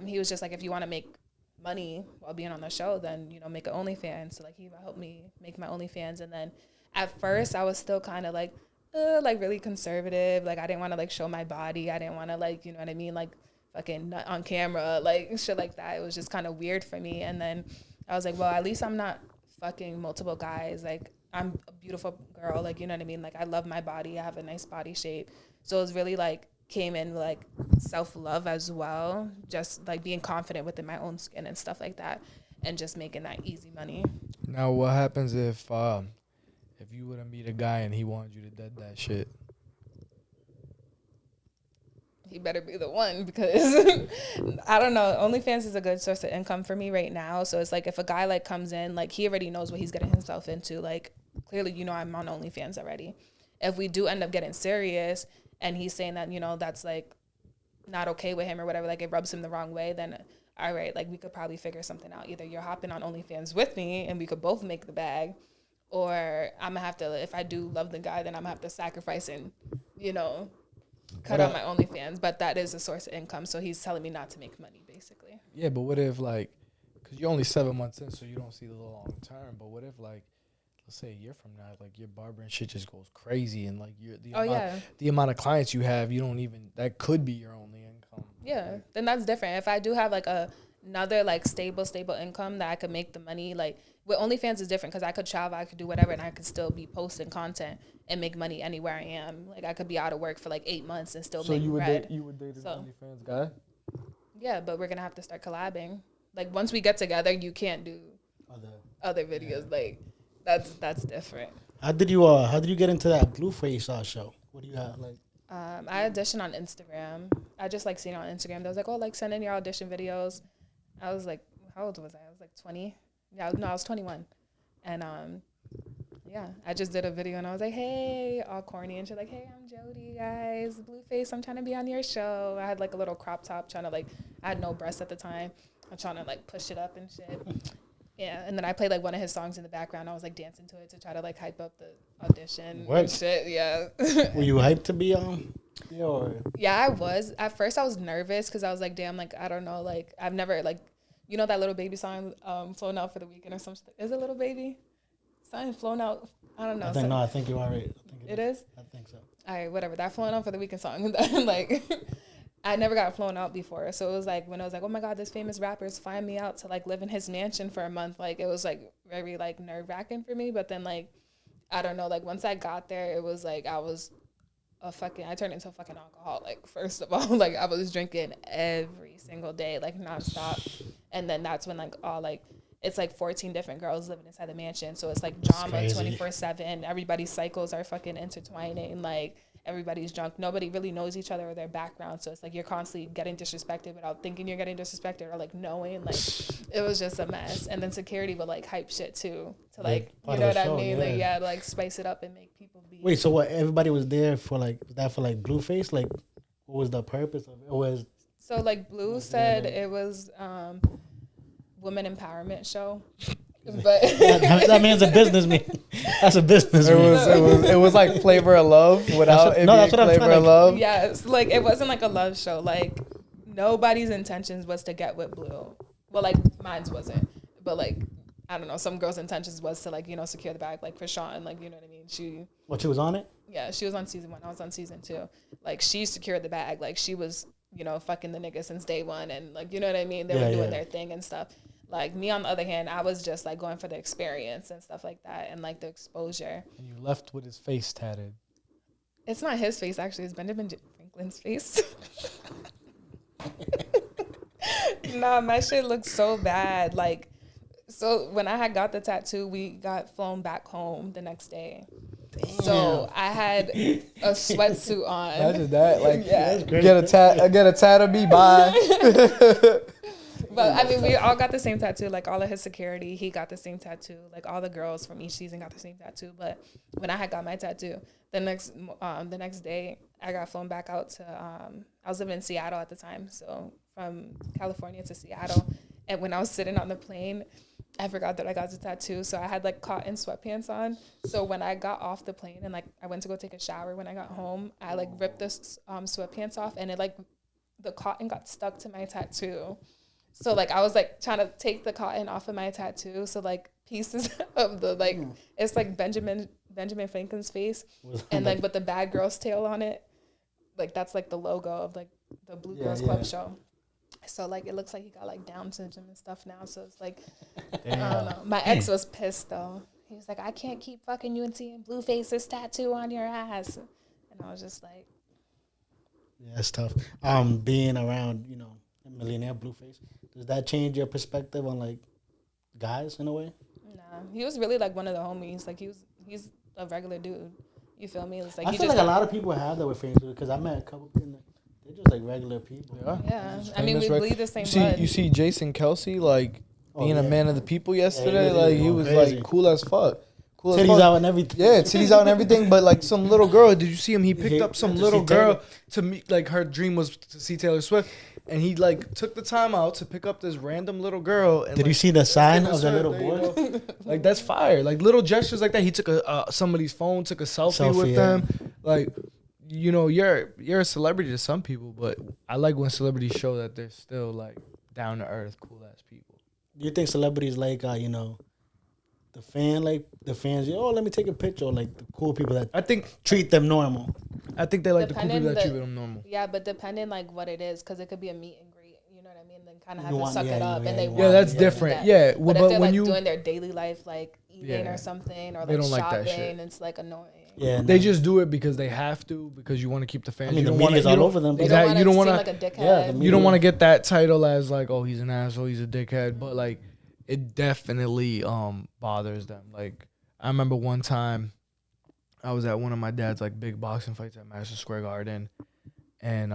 he was just like, if you want to make money while being on the show, then you know, make an OnlyFans. So like he helped me make my OnlyFans. And then at first I was still kind of like really conservative, like I didn't want to like show my body, I didn't want to like, you know what I mean, like fucking nut on camera, like shit like that. It was just kind of weird for me. And then I was like, well, at least I'm not fucking multiple guys, like I'm a beautiful girl, like, you know what I mean, like I love my body, I have a nice body shape. So it was really like came in like self-love as well, just like being confident within my own skin and stuff like that, and just making that easy money. Now what happens if you were to meet a guy and he wanted you to dead that shit? He better be the one, because I don't know, OnlyFans is a good source of income for me right now. So it's like if a guy like comes in, like he already knows what he's getting himself into, like clearly, you know, I'm on OnlyFans already. If we do end up getting serious and he's saying that, you know, that's like not okay with him or whatever, like it rubs him the wrong way, then all right, like we could probably figure something out. Either you're hopping on OnlyFans with me and we could both make the bag, or I'm gonna have to, if I do love the guy, then I'm gonna have to sacrifice and, you know, cut out my OnlyFans. But that is a source of income, so he's telling me not to make money, basically. Yeah, but what if, like, because you're only 7 months in, so you don't see the long term, but what if, like, let's say a year from now, like, your barber and shit just goes crazy, and, like, the amount of clients you have, you don't even, that could be your only income. Yeah, then that's different. If I do have, like, another, like, stable income that I could make the money, like, with OnlyFans is different because I could travel, I could do whatever, and I could still be posting content and make money anywhere I am. Like, I could be out of work for, like, 8 months and still make bread. So you would date an OnlyFans guy? Yeah, but we're going to have to start collabing. Like, once we get together, you can't do other videos. Yeah. Like, that's different. How did you get into that Blueface show? What do you have, like? I auditioned on Instagram. I just, like, seen it on Instagram. They was like, oh, like, send in your audition videos. I was like, how old was I? I was like 20. Yeah, no, I was 21. And, yeah, I just did a video and I was like, hey, all corny and shit, like, hey, I'm Jody, guys, Blueface, I'm trying to be on your show. I had, like, a little crop top trying to, like, I had no breasts at the time. I'm trying to, like, push it up and shit. Yeah, and then I played, like, one of his songs in the background. I was, like, dancing to it to try to, like, hype up the audition and shit, yeah. Were you hyped to be on? Yeah, yeah, I was. At first, I was nervous because I was like, damn, like, I don't know, like, I've never, like, you know that Little Baby song, Flown Out for the Weekend or something? Is it Little Baby? Something Flown Out, I don't know. I think you are right. It is? I think so. All right, whatever. That Flown Out for the Weekend song, like, I never got flown out before. So it was like, when I was like, oh my God, this famous rapper's flying me out to, like, live in his mansion for a month. Like, it was, like, very, like, nerve-wracking for me. But then, like, I don't know, like, once I got there, it was like I turned into a fucking alcoholic, first of all. Like, I was drinking every single day, like, nonstop. And then that's when, like, it's like 14 different girls living inside the mansion. So it's like drama 24/7. Everybody's cycles are fucking intertwining. Like, everybody's drunk. Nobody really knows each other or their background. So it's like you're constantly getting disrespected without thinking you're getting disrespected or, like, knowing. Like, it was just a mess. And then security would, like, hype shit too to, like, you know what I mean? Like, yeah, like, spice it up and make people be. Wait, so what? Everybody was there for, like, was that for, like, Blueface? Like, what was the purpose of it? So, like, Blue said it was women empowerment show. But that man's a businessman. That's a businessman. It was like Flavor of Love without that's what I'm Flavor of Love. Yes, like, it wasn't like a love show. Like, nobody's intentions was to get with Blue. Well, like, mine's wasn't. But, like, I don't know, some girls' intentions was to, like, you know, secure the bag. Like, for Sean, like, you know what I mean? She was on it? Yeah, she was on season 1. I was on season 2. Like, she secured the bag. Like, she was, you know, fucking the nigga since day one. And, like, you know what I mean? They were doing their thing and stuff. Like, me, on the other hand, I was just, like, going for the experience and stuff like that and, like, the exposure. And you left with his face tatted. It's not his face, actually. It's Benjamin Franklin's face. Nah, my shit looks so bad. Like, so when I had got the tattoo, we got flown back home the next day. Damn. So I had a sweatsuit on. Imagine that. Like, get a tat of me, bye. But, I mean, we all got the same tattoo. Like, all of his security, he got the same tattoo. Like, all the girls from each season got the same tattoo. But when I had got my tattoo, the next day, I got flown back out to, I was living in Seattle at the time. So from California to Seattle. And when I was sitting on the plane, I forgot that I got the tattoo. So I had, like, cotton sweatpants on. So when I got off the plane and, like, I went to go take a shower, when I got home, I, like, ripped the sweatpants off. And it, like, the cotton got stuck to my tattoo. So, like, I was, like, trying to take the cotton off of my tattoo. So, like, pieces of the, like, it's, like, Benjamin Franklin's face. And, like, with the bad girl's tail on it. Like, that's, like, the logo of, like, the Blue Girls Club show. So, like, it looks like he got, like, Down syndrome and stuff now. So, it's, like, I don't know. My ex was pissed, though. He was like, I can't keep fucking you and seeing Blueface's tattoo on your ass. And I was just like. Yeah, it's tough. Being around, you know, a millionaire Blueface. Does that change your perspective on, like, guys in a way? Nah, he was really, like, one of the homies. Like, he's a regular dude. You feel me? It's like I feel like a lot of people have that with famous because I met a couple people. They're just, like, regular people. Yeah. I mean, we bleed the same blood. You see Jason Kelsey, like, being a man of the people yesterday. Yeah, like, he was crazy. like, cool as fuck. Titties out and everything. Yeah, titties out and everything. But, like, some little girl, did you see him? He picked up some little girl to meet, like, her dream was to see Taylor Swift. and he like took the time out to pick up this random little girl. And, Did you like, see the sign give of us the her, little there you boy? go. Like that's fire. Like little gestures like that. He took somebody's phone, took a selfie with them. Like, you know, you're a celebrity to some people, but I like when celebrities show that they're still like down to earth, cool ass people. Do you think celebrities like you know, the fans? Oh, let me take a picture. Or like the cool people that I think treat them normal. they like the cool Depending people that the- treat them normal. Yeah, but depending like what it is, because it could be a meet and greet. You know what I mean? Then kind of You have to want- suck yeah, it up, yeah, and they you want want- that's to do different. that. Yeah, But but if they're when like you doing their daily life, like eating Yeah. or something, or They like don't like shopping, that shit. it's like annoying. Yeah, they just do it because they have to, because you want to keep the fans. I mean, you the don't wanna- media's you all don't- over them. They Exactly. don't You don't want want to to. seem like a Yeah, dickhead. the You don't want to get that title as like, oh, he's an asshole, he's a dickhead. But like, it definitely bothers them. Like, I remember one time, I was at one of my dad's like big boxing fights at Madison Square Garden, and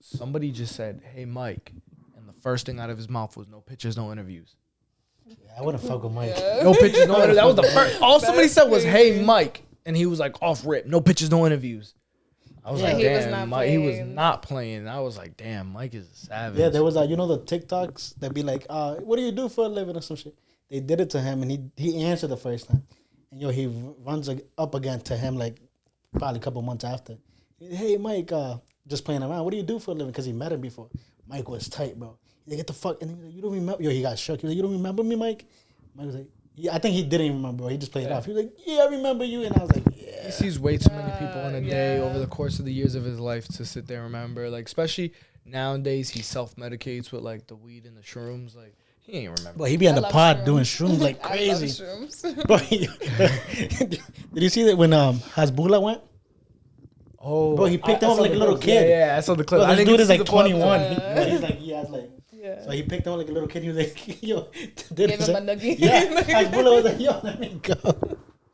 somebody just said, "Hey, Mike," and the first thing out of his mouth was, "No pictures, no interviews." I wouldn't fuck with Mike. No pictures, no interviews. That was the first. All somebody said was, crazy. "Hey, Mike," and he was like off rip. No pictures, no interviews. I was Yeah. like, He was damn, not Mike, he was playing. not playing. I was like, damn, Mike is a savage. Yeah, there was you know the TikToks that be like, what do you do for a living or some shit? They did it to him and he answered the first time, and he runs up again to him like probably a couple months after. Hey Mike, just playing around. What do you do for a living? Because he met him before. Mike was tight, bro. He's like, get the fuck, and he's like, you don't remember? He got shook. He was like, you don't remember me, Mike? Mike was like, yeah, I think he didn't remember. Bro. He just played it off. He was like, yeah, I remember you, and I was like, yeah. He sees way too many people in a day yeah. over the course of the years of his life to sit there and remember. Like, especially nowadays, he self-medicates with like the weed and the shrooms. Like, he ain't remember. But he be on I the love pod shrooms. doing shrooms like I love crazy. shrooms. Bro, did you see that when Hasbullah went? Oh, Bro, he picked him I up saw like a the little clips. kid. Yeah, I saw the clip. Bro, I this didn't dude get is to see like the clip. 21. Yeah. He's like, he has like. Yeah. So he picked him up like a little kid. He was like, yo, Gave him a nugget. Yeah, Hasbullah was like, yo, let me go.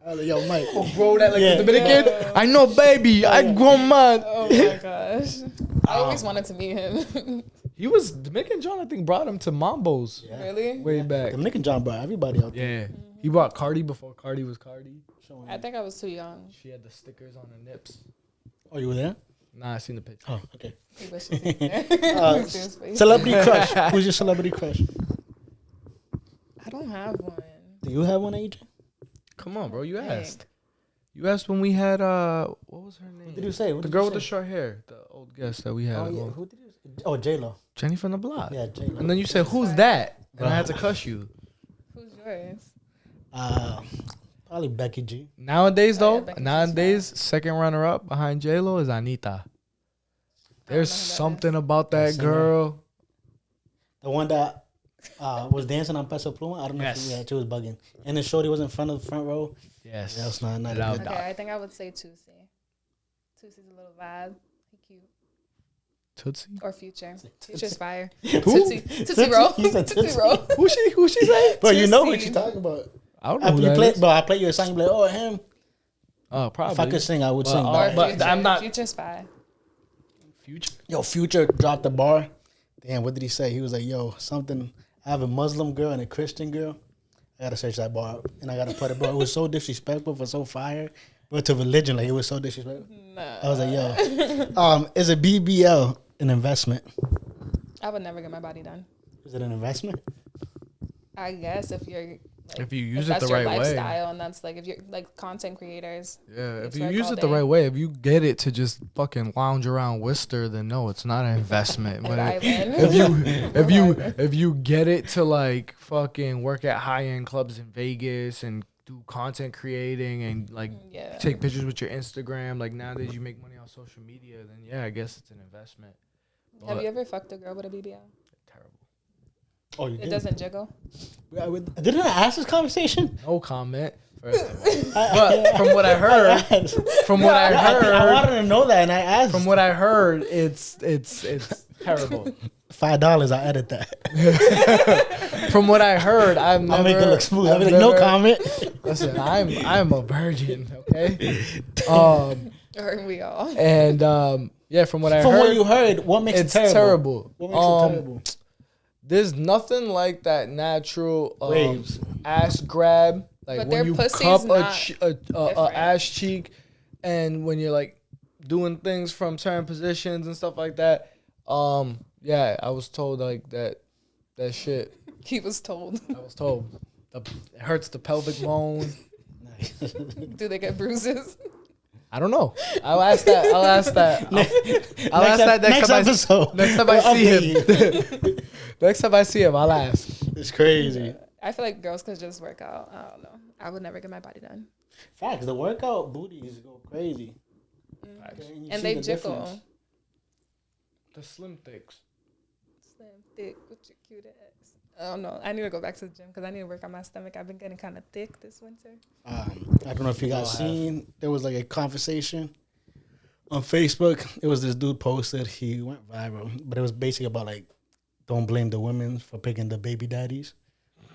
I was like, yo, Mike. Oh, bro, that like Yeah. the Dominican. Yeah. I know, baby. I grown man. Oh my gosh. I always wanted to meet him. He was Dominican John. I think brought him to Mambo's Yeah. Really? way back. Dominican John brought everybody out there. Yeah, he brought Cardi before Cardi was Cardi. Showing I think I was too young. She had the stickers on her nips. Oh, you were there? Nah, I seen the picture. Oh, okay. He wishes he was there. See his face. Celebrity crush. Who's your celebrity crush? I don't have one. Do you have one, AJ? Come on, bro. You Dang. asked. You asked when we had what was her name? What did you say? What The did girl you with the say? short hair, the old guest that we had. Oh, yeah. Who did you say? Oh, J-Lo. Jenny from the block. Yeah, J-Lo. And then you said, "Who's that?" And I had to cuss you. Who's yours? Probably Becky G. Nowadays, Oh, though, yeah, Becky G's nowadays, second runner up behind J Lo is Anita. There's know who that something about that That singer. girl. The one that was dancing on Peso Pluma. I don't know Yes. if she was bugging. And the shorty was in front of the front row. Yes. That's not Without a good. doubt. Okay, I think I would say Tootsie. Tootie's a little vibe. He cute. Tootsie. Or Future. Future's fire. Who? Tootsie Roll. He said Tootsie Tootsie. Roll. Who she say? Bro, you know what Tootsie. you're talking about. I don't know who You that play, is. bro, I play you a song, you be like, oh, him. Oh, probably. If I could sing, I would sing. Well, But, but Future. I'm not- Future's fire. Future. yo, Future dropped the bar. Damn, what did he say? He was like, yo, something. I have a Muslim girl and a Christian girl. I gotta search that bar up and I gotta put it, bro. It was so disrespectful for so fire. But to religion, like, it was so disrespectful. I was like, yo. Is a BBL an investment? I would never get my body done. Is it an investment? I guess if you're like, If you use it that's the your right way. lifestyle, and that's like if you're like content creators. Yeah, if It's you work use all it the day. right way, if you get it to just fucking lounge around Worcester, then no, it's not an investment. An But island. if you get it to like fucking work at high end clubs in Vegas and do content creating and like Yeah. take pictures with your Instagram, like nowadays you make money on social media, then yeah, I guess it's an investment. Have But you ever fucked a girl with a BBL? terrible. Oh, you It did? doesn't jiggle. Didn't I ask this conversation? No comment. First of all. But from what I heard, from what I I heard, wanted to know that and I asked. from what I heard, it's terrible. $5, I edit that. From what I heard, I've never. I'll make it look smooth. I'll I've be like, no never- comment. Listen, I'm a virgin, okay? Or we all. And yeah, from what I From heard, what you heard, what makes it's it terrible? terrible. What makes it terrible? There's nothing like that natural Waves. ass grab, like But when their you pussy's cup a not different. Ass cheek, and when you're like doing things from certain positions and stuff like that. Yeah, I was told like that shit. He was told. I was told it hurts the pelvic bone. Do they get bruises? I don't know. I'll ask that. I'll ask that next episode. Next time I see him. Next time I see him, I'll ask. It's crazy. I feel like girls could just work out. I don't know. I would never get my body done. Facts. The workout booties go crazy. And they jiggle. The slim thicks. Slim, thick, with your cute ass. I don't know. I need to go back to the gym because I need to work on my stomach. I've been getting kind of thick this winter. I don't know if you guys seen. There was like a conversation on Facebook. It was this dude posted. He went viral, but it was basically about like, don't blame the women for picking the baby daddies.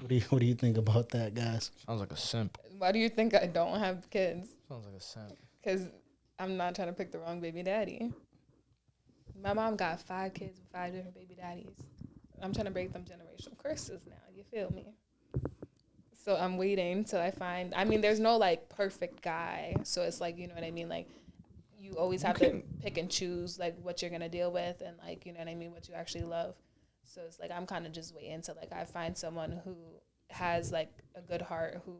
What do you think about that, guys? Sounds like a simp. Why do you think I don't have kids? Sounds like a simp. Because I'm not trying to pick the wrong baby daddy. My mom got 5 kids with 5 different baby daddies. I'm trying to break them generational curses now. You feel me? So I'm waiting till I find. I mean, there's no like perfect guy. So it's like, you know what I mean? Like, you always have to pick and choose like what you're gonna deal with and like, you know what I mean, what you actually love. So it's like I'm kind of just waiting till like I find someone who has like a good heart, who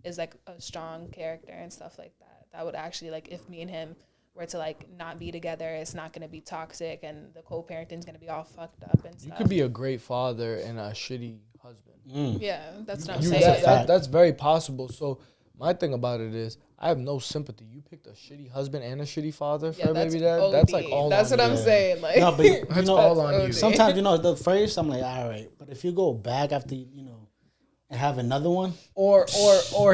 is like a strong character and stuff like that. That would actually like if me and him were to like not be together, it's not gonna be toxic and the co-parenting's gonna be all fucked up and stuff. You could be a great father and a shitty husband. Yeah, that's what I'm saying. That's very possible. So my thing about it is I have no sympathy. You picked a shitty husband and a shitty father for a baby dad. OD. That's like all That's on what you. I'm saying. Like, No, but That's all on you. Sometimes, the first, I'm like, all right. But if you go back after, and have another one. Or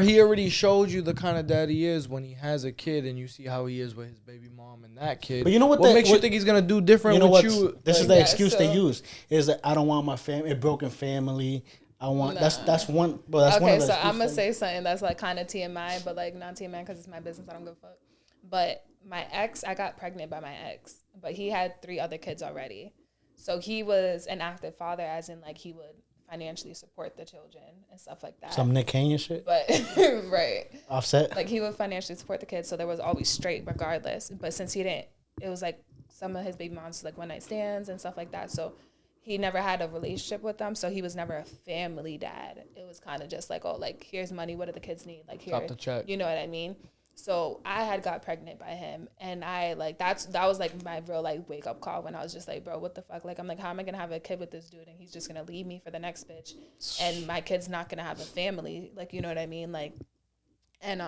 he already showed you the kind of dad he is when he has a kid and you see how he is with his baby mom and that kid. But you know what makes you think he's going to do different with you? This is the excuse they use. Is that I don't want my a broken family. I want that's one. But that's one of the so I'm gonna say something that's like kind of TMI, but like not TMI because it's my business. I don't give a fuck. But my ex, I got pregnant by my ex, but he had 3 other kids already. So he was an active father, as in like he would financially support the children and stuff like that. Some Nick Canyon shit. But right, Offset. like he would financially support the kids, so there was always straight regardless. But since he didn't, it was like some of his baby moms like one night stands and stuff like that. So he never had a relationship with them, so he was never a family dad. It was kind of just like, oh, like, here's money. What do the kids need? Like, here, Stop the check. You know what I mean? So I had got pregnant by him, and I like that was like my real like wake up call when I was just like, bro, what the fuck? Like, I'm like, how am I gonna have a kid with this dude, and he's just gonna leave me for the next bitch, and my kid's not gonna have a family? Like, you know what I mean? Like, and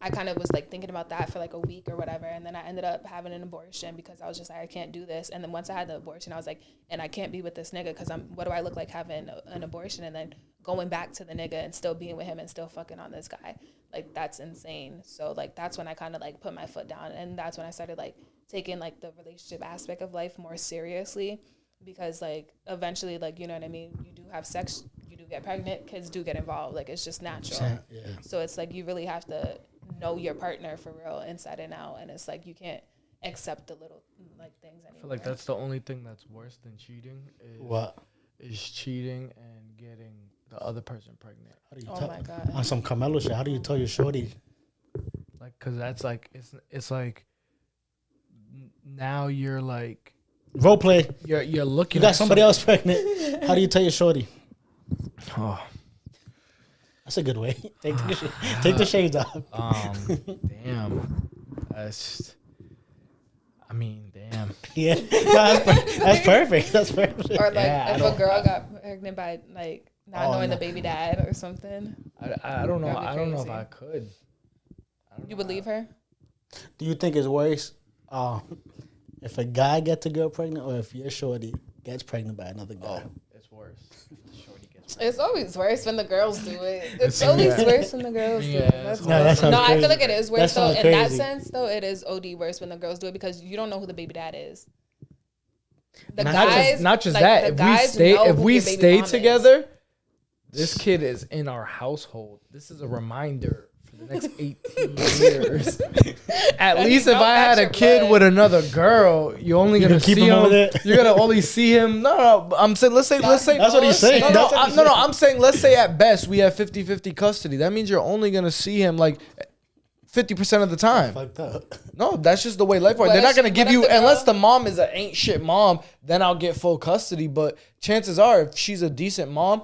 I kind of was like thinking about that for like a week or whatever. And then I ended up having an abortion because I was just like, I can't do this. And then once I had the abortion, I was like, and I can't be with this nigga because what do I look like having an abortion and then going back to the nigga and still being with him and still fucking on this guy? Like, that's insane. So like, that's when I kind of like put my foot down. And that's when I started like taking like the relationship aspect of life more seriously, because like eventually, like, you know what I mean? You do have sex, you do get pregnant, kids do get involved. Like, it's just natural. Yeah. So it's like, you really have to know your partner for real inside and out, and it's like you can't accept the little like things anymore. I feel like that's the only thing that's worse than cheating is cheating and getting the other person pregnant. How do you Oh my God. On some Carmelo shit, how do you tell your shorty? Like, cause that's like it's like now you're like Role play. you're looking. You got at somebody else pregnant. How do you tell your shorty? Oh. That's a good way. Take the shades off. Damn. Damn. Yeah, that's perfect. That's perfect. Or like Yeah, if a girl got pregnant by like not knowing the baby dad or something. I don't know. That'd be I don't know if crazy. I could. You would leave her? Do you think it's worse if a guy gets a girl pregnant or if your shorty gets pregnant by another guy? Oh, it's worse. Shorty gets It's always worse when the girls do it. It's always worse when the girls do it. That's No, that sounds no, I crazy. feel like it is That worse though. sounds In that crazy. sense though, it is OD worse when the girls do it because you don't know who the baby dad is. The not just like, that. the guys know If who we your baby stay mom is. together, this kid is in our household. This is a reminder for the next 18 years. At least if know I had that's a your kid blood. with another girl, you're only gonna keep see him over him. there? You're gonna only see him. No. I'm saying let's say. That's what he's saying. No, That's what he's I'm saying let's say at best we have 50-50 custody. That means you're only gonna see him like 50% of the time. Fucked up. No, that's just the way life works. What They're not if- gonna give what if you the unless girl- the mom is an ain't shit mom. Then I'll get full custody. But chances are, if she's a decent mom,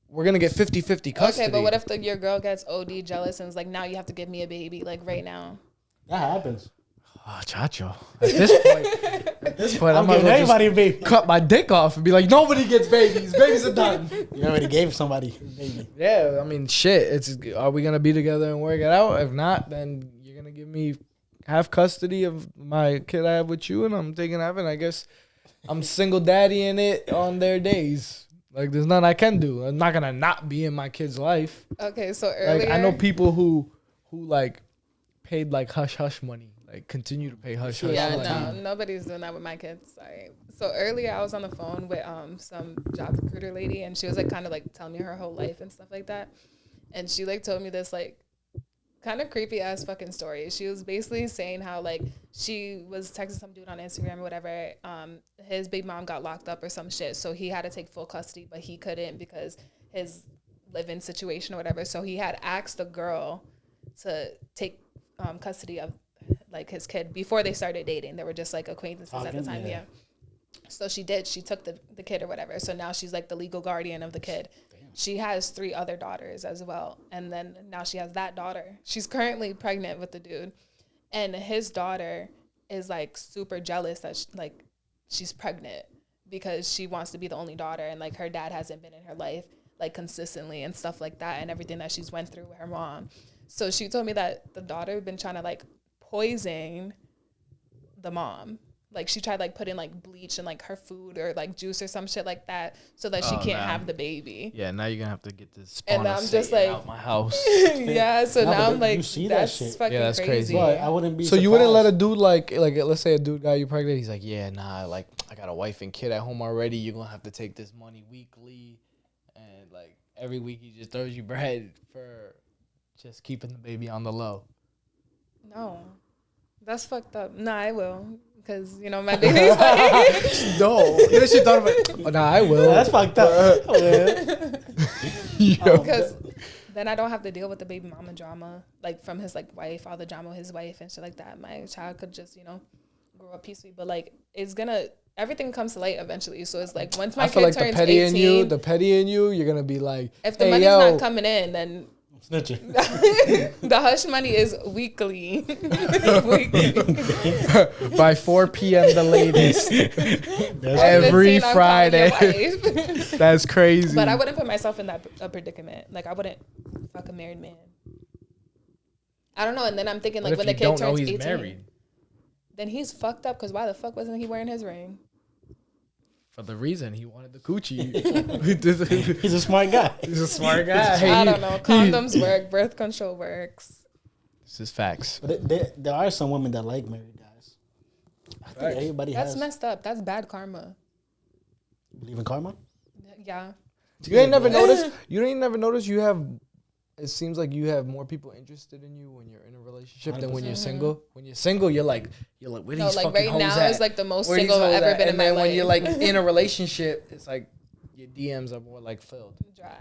we're gonna get 50-50 custody. Okay, but what if your girl gets OD jealous and is like, now you have to give me a baby, like right now? That happens. Oh, chacho. At this point, I'm might giving as well everybody a baby. just cut my dick off and be like, nobody gets babies. Babies are done. You already gave somebody a baby. Yeah, I mean, shit. Are we gonna be together and work it out? If not, then you're gonna give me half custody of my kid I have with you, and I'm taking half. And I guess I'm single daddy in it on their days. Like, there's nothing I can do. I'm not gonna not be in my kid's life. Okay, so earlier. Like, I know people who like paid like hush hush money, like continue to pay hush hush. Yeah, like, no, nobody's doing that with my kids. Sorry. So earlier I was on the phone with some job recruiter lady, and she was like kind of like telling me her whole life and stuff like that. And she like told me this like kind of creepy ass fucking story. She was basically saying how like she was texting some dude on Instagram or whatever. His big mom got locked up or some shit, so he had to take full custody, but he couldn't because his living situation or whatever. So he had asked the girl to take custody of like his kid before they started dating. They were just like acquaintances at the time. Yeah. So she did. She took the kid or whatever. So now she's like the legal guardian of the kid. Damn. She has 3 other daughters as well. And then now she has that daughter. She's currently pregnant with the dude. And his daughter is like super jealous that she's pregnant because she wants to be the only daughter. And like her dad hasn't been in her life like consistently and stuff like that, and everything that she's went through with her mom. So she told me that the daughter had been trying to like poison the mom. Like she tried like putting like bleach in like her food or like juice or some shit like that so that she can't have the baby. Yeah, now you're gonna have to get this spawn and I'm just like out my house. Yeah, so No, now I'm like, you see that's that shit. fucking Yeah, that's crazy. But I wouldn't be So you wouldn't let a surprised. dude like let's say a dude got you pregnant, he's like, yeah, nah, like I got a wife and kid at home already, you're gonna have to take this money weekly, and like every week he just throws you bread for just keeping the baby on the low. No, that's fucked up. Nah, I will, because you know my baby's like No, you know, she thought about. Oh, nah, I will. That's fucked up. because then I don't have to deal with the baby mama drama, like from his like wife, all the drama with his wife and shit like that. My child could just grow up peacefully, but like everything comes to light eventually. So it's like once my I feel kid like turns the petty 18, in you, you're gonna be like, if the hey, money's yo. not coming in, then Snitching. the hush money is weekly. Weekly. By 4 p.m. the latest. Every Every Friday. That's crazy. But I wouldn't put myself in that predicament. Like I wouldn't fuck a married man. I don't know. And then I'm thinking like what when if the you kid don't know turns he's 18, married? then he's fucked up because why the fuck wasn't he wearing his ring? For the reason he wanted the coochie. He's a smart guy. He's a smart guy. Hey, I don't know. Condoms work. Birth control works. This is facts. But there are some women that like married guys. I think everybody That's has. messed up. That's bad karma. Believe in karma? Yeah. You ain't never noticed. You ain't never noticed. You have. It seems like you have more people interested in you when you're in a relationship than when you're single. When you're single, you're like, where No, these like fucking right hoes now at? is like the most Where these single I've hoes ever at? been in And my then life. when you're like in a relationship, it's like your DMs are more like filled. Dry.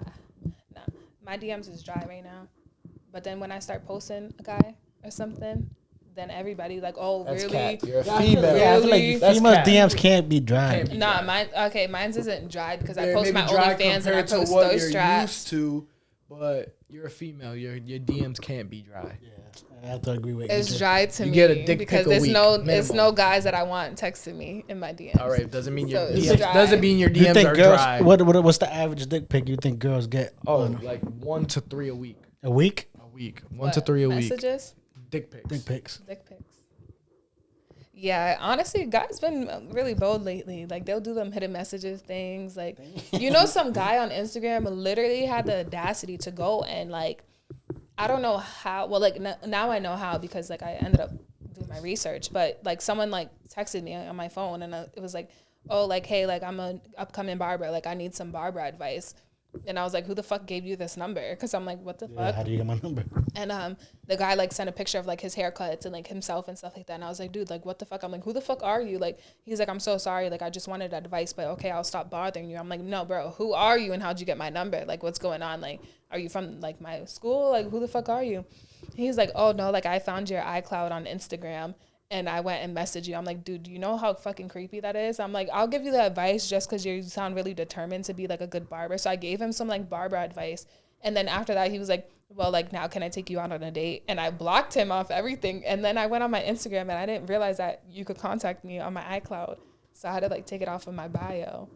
Nah, my DMs is dry right now. But then when I start posting a guy or something, then everybody like, oh, That's really? cat. You're a Yeah, female. Yeah, I feel Really? like That's female cat. DMs can't be dry. Can't be Nah, dry. mine's isn't dry because I Yeah, post maybe my dry OnlyFans and I compared to post what those you're straps. used to, but you're a female. Your DMs can't be dry. Yeah, I have to agree with It's you. dry to You me get a dick pic because a there's week, it's minimum. no guys that I want texting me in my DMs. All right, doesn't mean your So it's DMs. dry. Doesn't mean your You DMs think are girls? dry. What's the average dick pic you think girls get? Oh, on like 1 to 3 a week. a week? A week. 1 to 3 a week. Messages? Dick pics. Dick pics. Dick pics. Yeah, honestly, guys been really bold lately. Like they'll do them hidden messages things. Like some guy on Instagram literally had the audacity to go and like, I don't know how. Well, like now I know how because like I ended up doing my research. But like someone like texted me on my phone and it was like, oh, like hey, like I'm an upcoming barber. Like I need some barber advice. And I was like, who the fuck gave you this number? Because I'm like, what the Yeah, fuck? how do you get my number? And the guy like sent a picture of like his haircuts and like himself and stuff like that. And I was like, dude, like what the fuck? I'm like, who the fuck are you? Like he's like, I'm so sorry. Like I just wanted advice, but okay, I'll stop bothering you. I'm like, no, bro, who are you and how'd you get my number? Like what's going on? Like are you from like my school? Like who the fuck are you? He's like, oh no, like I found your iCloud on Instagram. And I went and messaged you. I'm like, dude, do you know how fucking creepy that is? I'm like, I'll give you the advice just because you sound really determined to be like a good barber. So I gave him some like barber advice. And then after that, he was like, well, like now can I take you out on a date? And I blocked him off everything. And then I went on my Instagram and I didn't realize that you could contact me on my iCloud. So I had to like take it off of my bio.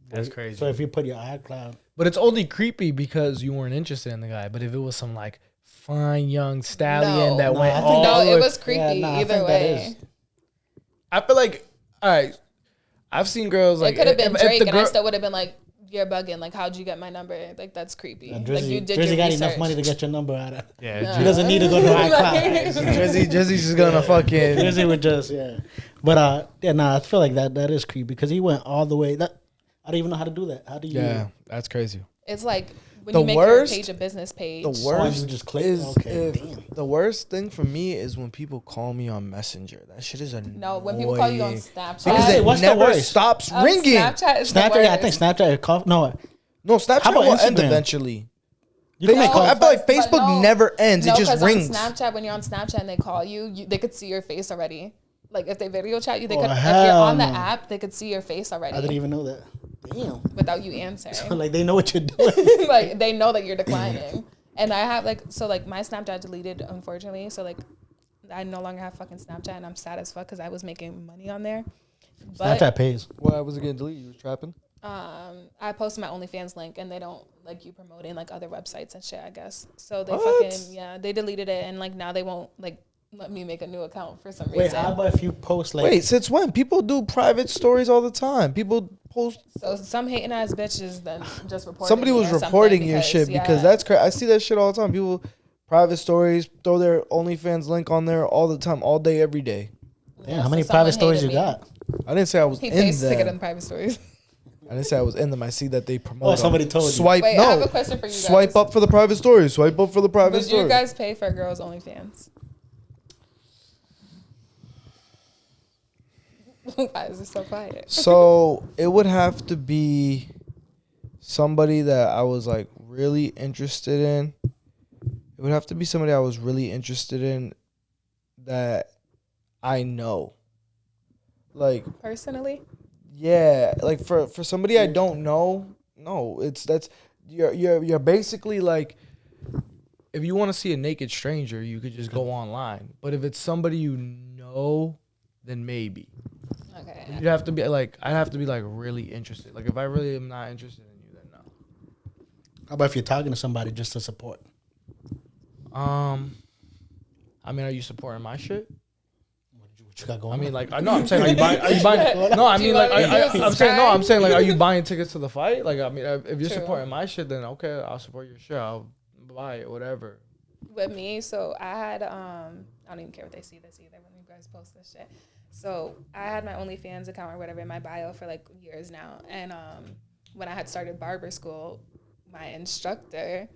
That's crazy. So if you put your iCloud, But it's only creepy because you weren't interested in the guy. But if it was some like fine young stallion that went I think all No, the it way- was creepy I either think that way. is. I feel like, all right, I've seen girls like It could have been if Drake the and I girl- still would have been like, you're bugging. Like, how'd you get my number? Like, that's creepy. Like, Jersey, you did Jersey your got research. enough money to get your number out of. Yeah, He doesn't need to go to iCloud. Jersey's just gonna fucking. Jersey would just But I feel like that is creepy because he went all the way. That I don't even know how to do that. How do you? Yeah, that's crazy. It's like when The you make worst- your page a business page. The worst you just click? is Okay, if damn. the worst thing for me is when people call me on Messenger. That shit is annoying. No, when people call you on Snapchat. because Hey, it what's the never worst? stops Oh, ringing. Snapchat is the Snapchat. Yeah, I worst. think Snapchat. No, Snapchat How about will end Instagram? eventually. You can make Facebook, calls. I feel like But Facebook no. never ends. No, it just 'cause rings. on Snapchat, when you're on Snapchat and they call you, they could see your face already. Like if they video chat you, they Oh, could. If hell you're on the no. app, they could see your face already I didn't even know that. Damn. without you answering. Like they know what you're doing. Like they know that you're declining. And I have like my Snapchat deleted unfortunately. So like I no longer have fucking Snapchat and I'm sad as fuck because I was making money on there. But Snapchat pays. Why was it getting deleted? You was trapping? I posted my OnlyFans link and they don't like you promoting like other websites and shit, I guess. So they What? they deleted it and like now they won't like let me make a new account for some Wait, reason. how about if you post like? Wait, since when? People do private stories all the time. People post. So some hating ass bitches then just reported. Somebody was reporting your shit because that's crazy. I see that shit all the time. People private stories throw their OnlyFans link on there all the time, all day, every day. Damn, how many private stories you got? I didn't say I was He in pays to get in them. private stories. I didn't say I was in them. I see that they promote. Oh, somebody them. told you. Swipe. Wait, no. I have a question for you guys. Swipe up for the private stories. Swipe up for the private Would story. you guys pay for a girl's OnlyFans? Why is it so quiet? So it would have to be somebody that I was like really interested in. It would have to be somebody I was really interested in that I know. Like, Personally, yeah, like for somebody I don't know, no, you're basically like, if you want to see a naked stranger, you could just go online. But if it's somebody you know, then maybe. okay. You'd have to be like, I'd have to be like really interested. Like if I really am not interested in you, then no. How about if you're talking to somebody just to support? I mean, are you supporting my shit? What you got going? I mean, on? like, no, I'm saying, are you buying? No, I mean, like, I'm saying, no, I'm saying, like, are you buying tickets to the fight? Like, I mean, if you're True. supporting my shit, then okay, I'll support your shit. I'll buy it, whatever. With me, so I had I don't even care if they see this either when you guys post this shit. So I had my OnlyFans account or whatever in my bio for like years now, and when I had started barber school, my instructor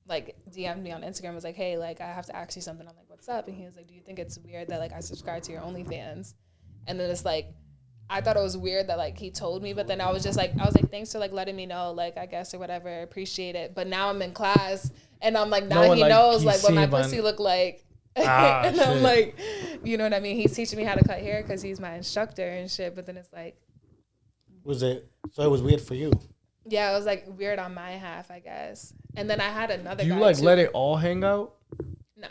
like DM'd me on Instagram, was like, hey, like I have to ask you something. I'm like, what's up? And he was like, do you think it's weird that like I subscribe to your OnlyFans? And then it's like, I thought it was weird that like he told me, but then I was like, thanks for like letting me know, like I guess or whatever, appreciate it. But now I'm in class and I'm like, now No one, he like, knows he's like what my seeing my- pussy look like. Ah, and I'm shit. like, you know what I mean? He's teaching me how to cut hair because he's my instructor and shit. But then it's like, Was it? So it was weird for you. yeah, it was like weird on my half, I guess. And then I had another Do you guy like too. let it all hang out? No.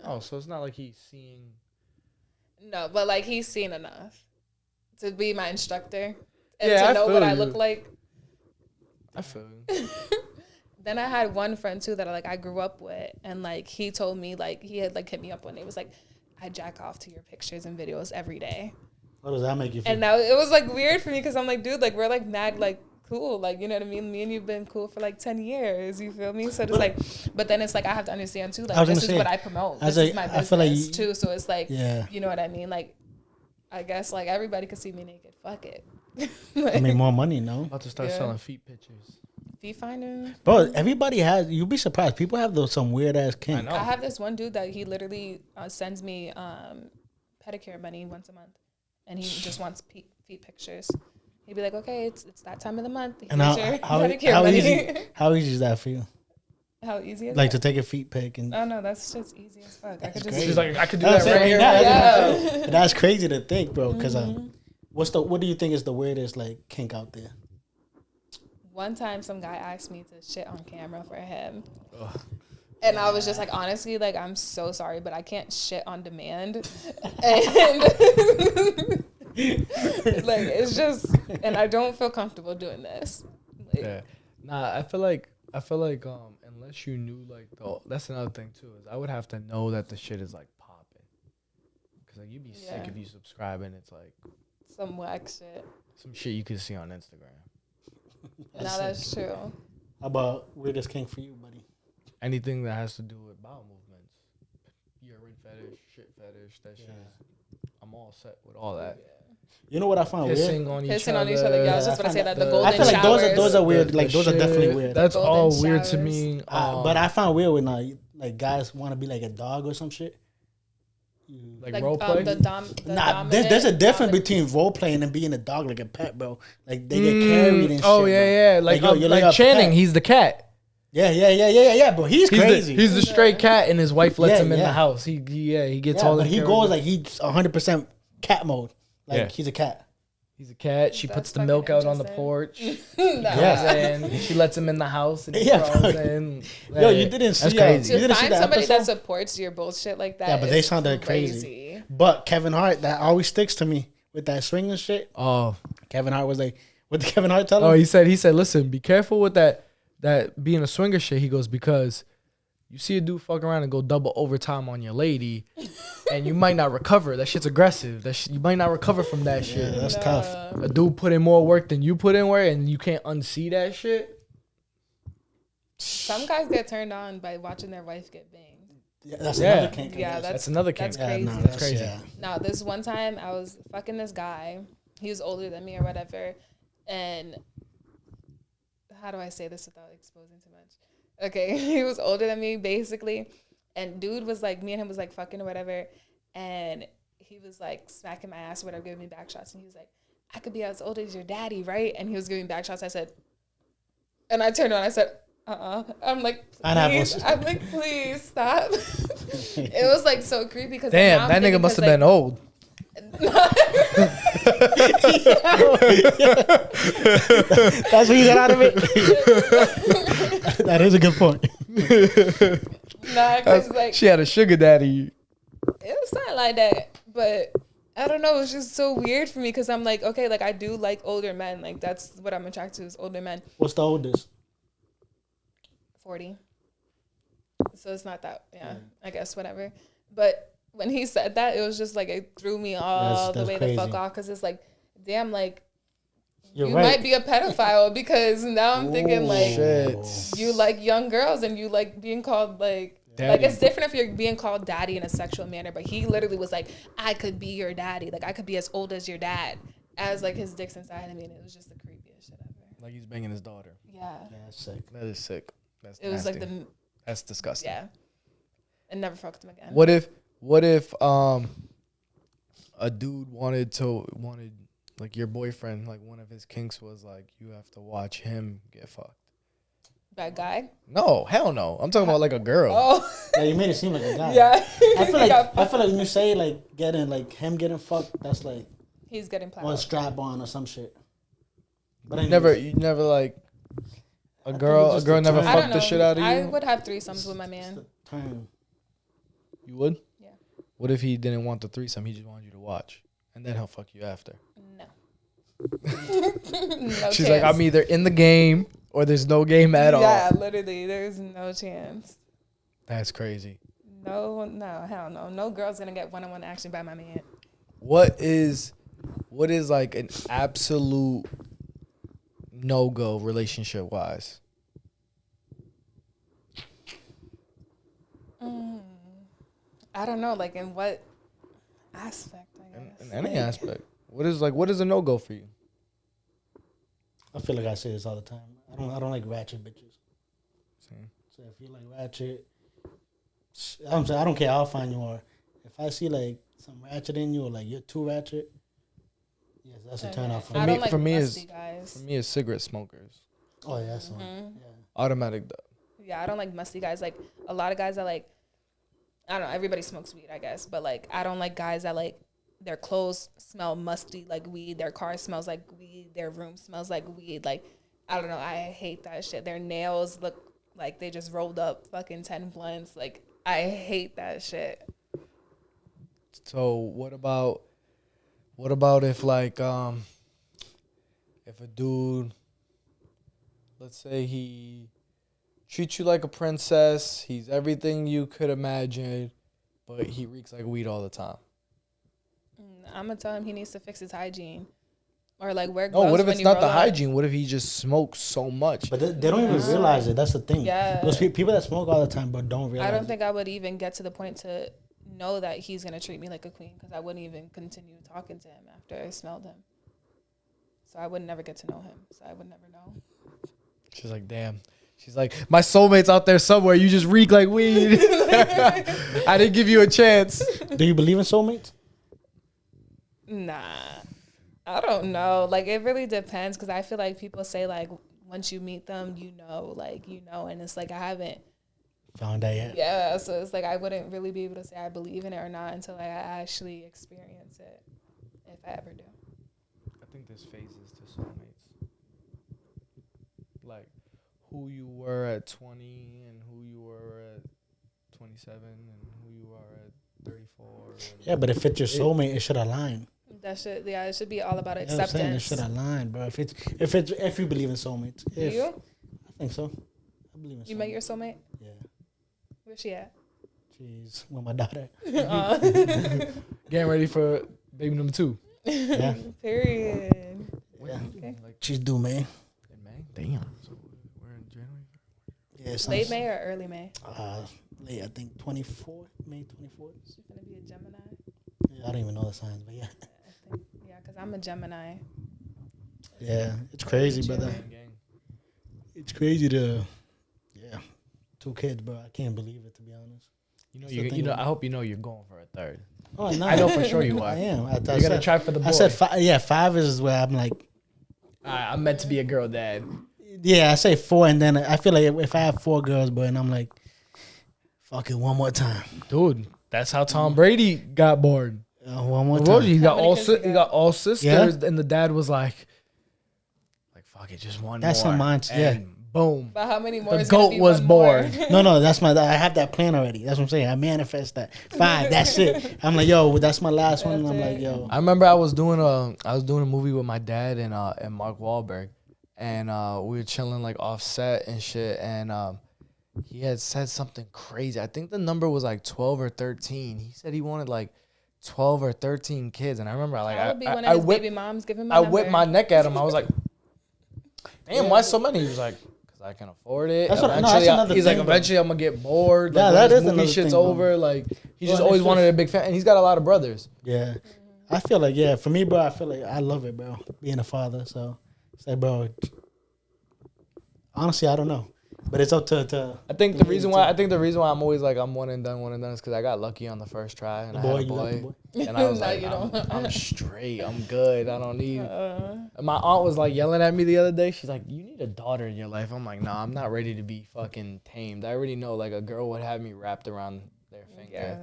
Oh, so it's not like he's seeing. No, but like he's seen enough to be my instructor and Yeah, to I know feel what I you. look like. I feel you. Then I had one friend too that like I grew up with, and like he told me like he had like hit me up one day. He was like, I jack off to your pictures and videos every day. How does that make you feel? And now it was like weird for me because I'm like, dude, like we're like mad like cool, like you know what I mean. Me and you've been cool for like 10 years. You feel me? So it's like, but then it's like I have to understand too, I like was this gonna is say, what I promote. I was This is like, my I feel like business too. So it's like, Yeah. you know what I mean? Like, I guess like everybody could see me naked. Fuck it. I mean, more money, no? About to start Yeah. selling feet pictures. Feet finder. Bro, everybody has. You'd be surprised. People have those some weird ass kinks. I know. I have this one dude that he literally sends me pedicure money once a month, and he just wants feet pictures. He'd be like, "Okay, it's that time of the month. Here's And your how pedicure how money." easy is that for you? How easy is Like that? to take a feet pic and Oh no, that's just easy as fuck. I could just. crazy. She's like, I could do That's that it, right here. yeah. Yeah. That's crazy to think, bro. Because what do you think is the weirdest like kink out there? One time, some guy asked me to shit on camera for him. And I was just like, honestly, like, I'm so sorry, but I can't shit on demand. And like, it's just, and I don't feel comfortable doing this. Like, Yeah. Nah, I feel like unless you knew like that's another thing too, is I would have to know that the shit is like popping. Cause like you'd be sick Yeah. if you subscribe and it's like some whack shit. some shit you could see on Instagram. No, that's true. How about weirdest kink for you, buddy? Anything that has to do with bowel movements. Urine fetish, shit fetish, that shit is I'm all set with all that. You know what I found weird? Pissing on each other. Yeah, I was just going to say that. The I golden I feel like showers. those are weird. Like those are shit, definitely weird. That's Golden all weird to showers. me. But I found weird when like guys want to be like a dog or some shit. like role play. The Nah, there's a difference between role playing and being a dog like a pet, bro. Like they get carried and shit. Oh bro. yeah. Like you're like a Channing, pet. he's the cat. Yeah, bro. He's crazy. He's the stray cat, and his wife lets Yeah, him in yeah. the house. He gets yeah, all. but the he care goes of- like he's 100% cat mode. Like Yeah. he's a cat. He's a cat. She That's puts the fucking milk out on the interesting. porch. Yeah. And she lets him in the house. And he Yeah, crawls bro. in. Yo, you didn't see That's that. crazy. You To didn't see find that somebody that episode? supports your bullshit like that. Yeah, but they is sounded crazy. But Kevin Hart, that always sticks to me with that swinging shit. Oh, Kevin Hart was like, what did Kevin Hart tell him? he said, listen, be careful with that being a swinger shit. He goes, because you see a dude fuck around and go double overtime on your lady, and you might not recover. That shit's aggressive. You might not recover from that shit. Yeah, that's tough. A dude put in more work than you put in work, and you can't unsee that shit. Some guys get turned on by watching their wife get banged. Yeah, that's Yeah. another kink. I Yeah, guess. That's another kink. That's crazy. no, That's crazy. Yeah. Now, this one time I was fucking this guy. He was older than me or whatever. And how do I say this without exposing too much? Okay, he was older than me, basically. And dude was like, me and him was like fucking or whatever. And he was like smacking my ass or whatever, giving me back shots. And he was like, I could be as old as your daddy, right? And he was giving me back shots. I said, and I turned around, I said, I'm like, please. I'm like, please stop. It was like so creepy because Damn, that nigga must have been old. That's what you got out of it. That is a good point. Nah, because like She had a sugar daddy. it was not like that, but I don't know. It was just so weird for me because I'm like, okay, like I do like older men. Like that's what I'm attracted to is older men. What's the oldest? 40. So it's not that. Yeah, I guess whatever. But when he said that, it was just like it threw me all the That's way crazy. the fuck off because it's like, damn, like You're you right. might be a pedophile because now I'm thinking like Shit. you like young girls and you like being called like Daddy. it's different if you're being called daddy in a sexual manner, but he literally was like, I could be your daddy, like I could be as old as your dad, as like his dick's inside of me, and it was just the creepiest shit ever. Like he's banging his daughter. Yeah, Yeah, that's sick. That is sick. That's it was like nasty. That's disgusting. yeah, and never fucked him again. What if a dude wanted like your boyfriend, like one of his kinks was like you have to watch him get fucked? Bad guy? No, hell no. I'm talking about like a girl. Oh, Yeah, you made it seem like a guy. yeah. I feel like when you say like him getting fucked, that's like He's getting plowed. one strap on or some shit. But You never like a think girl. it's A just girl the never time. I don't fucked know. the shit out of I you. would have threesomes with my man. Turn. You would? Yeah. What if he didn't want the threesome? He just wanted you to watch, and then he'll fuck you after. No. No She's chance. like, I'm either in the game or there's no game at all. Yeah, literally, there's no chance. That's crazy. No, hell no. No girl's gonna get one-on-one action by my man. What is like an absolute no-go relationship wise? I don't know, like in what aspect, I guess. In any aspect. What is a no-go for you? I feel like I say this all the time. I don't like ratchet bitches. Same. So if you like ratchet, I'm saying I don't care how fine you are. If I see like some ratchet in you or like you're too ratchet, yes, that's a turn off. I don't like for me musty is guys. for me is cigarette smokers. Oh yeah, that's one. Mm-hmm. Yeah. Automatic though. Yeah, I don't like musty guys. Like a lot of guys that like, I don't know. Everybody smokes weed, I guess, but like I don't like guys that like their clothes smell musty like weed, their car smells like weed, their room smells like weed. Like I don't know. I hate that shit. Their nails look like they just rolled up fucking 10 blunts. Like I hate that shit. So what about if like if a dude, let's say he treats you like a princess, he's everything you could imagine, but he reeks like weed all the time. I'm gonna tell him he needs to fix his hygiene, or like wear No, gloves. what if when it's you not roll the up. hygiene? What if he just smokes so much? But they don't even realize it. That's the thing. Yeah. Those people that smoke all the time but don't realize I don't it. think I would even get to the point to know that he's gonna treat me like a queen, because I wouldn't even continue talking to him after I smelled him. So I would never get to know him. So I would never know. She's like, damn. She's like, my soulmate's out there somewhere. You just reek like weed. I didn't give you a chance. Do you believe in soulmates? Nah, I don't know. Like it really depends, because I feel like people say like once you meet them, and it's like I haven't. Found out yet? Yeah, so it's like I wouldn't really be able to say I believe in it or not until I actually experience it, if I ever do. I think there's phases to soulmates. Like who you were at 20 and who you were at 27 and who you are at 34. Yeah, but if it's your soulmate, it should align. It should be all about You know what I'm saying? It acceptance. should align, bro. If you believe in soulmates. Do you? I think so. I believe in soulmates. You met your soulmate? Yeah. Where's she at? She's with my daughter. Getting ready for baby number 2. Yeah. Period. Yeah. Okay. Like She's due May. in May? Damn. So we're in January. Yeah, Late May or early May? Late, I think 24th, May 24th. She's gonna be a Gemini. Yeah, I don't even know the signs, but yeah. I think, yeah, because I'm a Gemini. Yeah, it's crazy, brother. Gang. It's crazy to, 2 kids, bro. I can't believe it, to be honest. You know, That's the you thing know. about- I hope you know you're going for a third. Oh, no. I know for sure you are. I am. You're gonna try for the boy. I said 5. Yeah, 5 is where I'm like, I'm meant to be a girl dad. yeah, I say 4, and then I feel like if I have 4 girls, bro, and I'm like, fuck it, one more time. Dude, that's how Tom Brady got born. One more I told time. you, he got How many all kids you he got? got all sisters, Yeah. and the dad was like fuck it, just one That's more. how mine- yeah. And boom, But how many more? the is gonna goat be was one more? born. No, that's I have that plan already. That's what I'm saying. I manifest that 5. That's it. I'm like, yo, that's my last one. And I'm like, yo, I remember I was doing a movie with my dad and Mark Wahlberg, and we were chilling like off set and shit, and he had said something crazy. I think the number was like 12 or 13. He said he wanted like 12 or 13 kids, and I remember like That would be one I of his whipped baby moms. Give him. I whipped my neck at him. I was like, damn, why so many? He was like, because I can afford it. That's what- no, Eventually, that's another he's like, thing, though. eventually I'm gonna get bored. Yeah, Like, that when this is movie another shit's thing, bro. over. Like he Well, just it's always just- wanted a big fan, and he's got a lot of brothers. yeah. I feel like, for me, bro, I feel like I love it, bro, being a father. So it's like, bro, honestly, I don't know, but it's up to I think the reason why I'm always like I'm one and done is because I got lucky on the first try and The I boy, had a you got the boy, boy. and I was No, like, you don't. I'm straight, I'm good, I don't need. And my aunt was like yelling at me the other day. She's like, you need a daughter in your life. I'm like, nah, I'm not ready to be fucking tamed. I already know like a girl would have me wrapped around their finger. Yeah.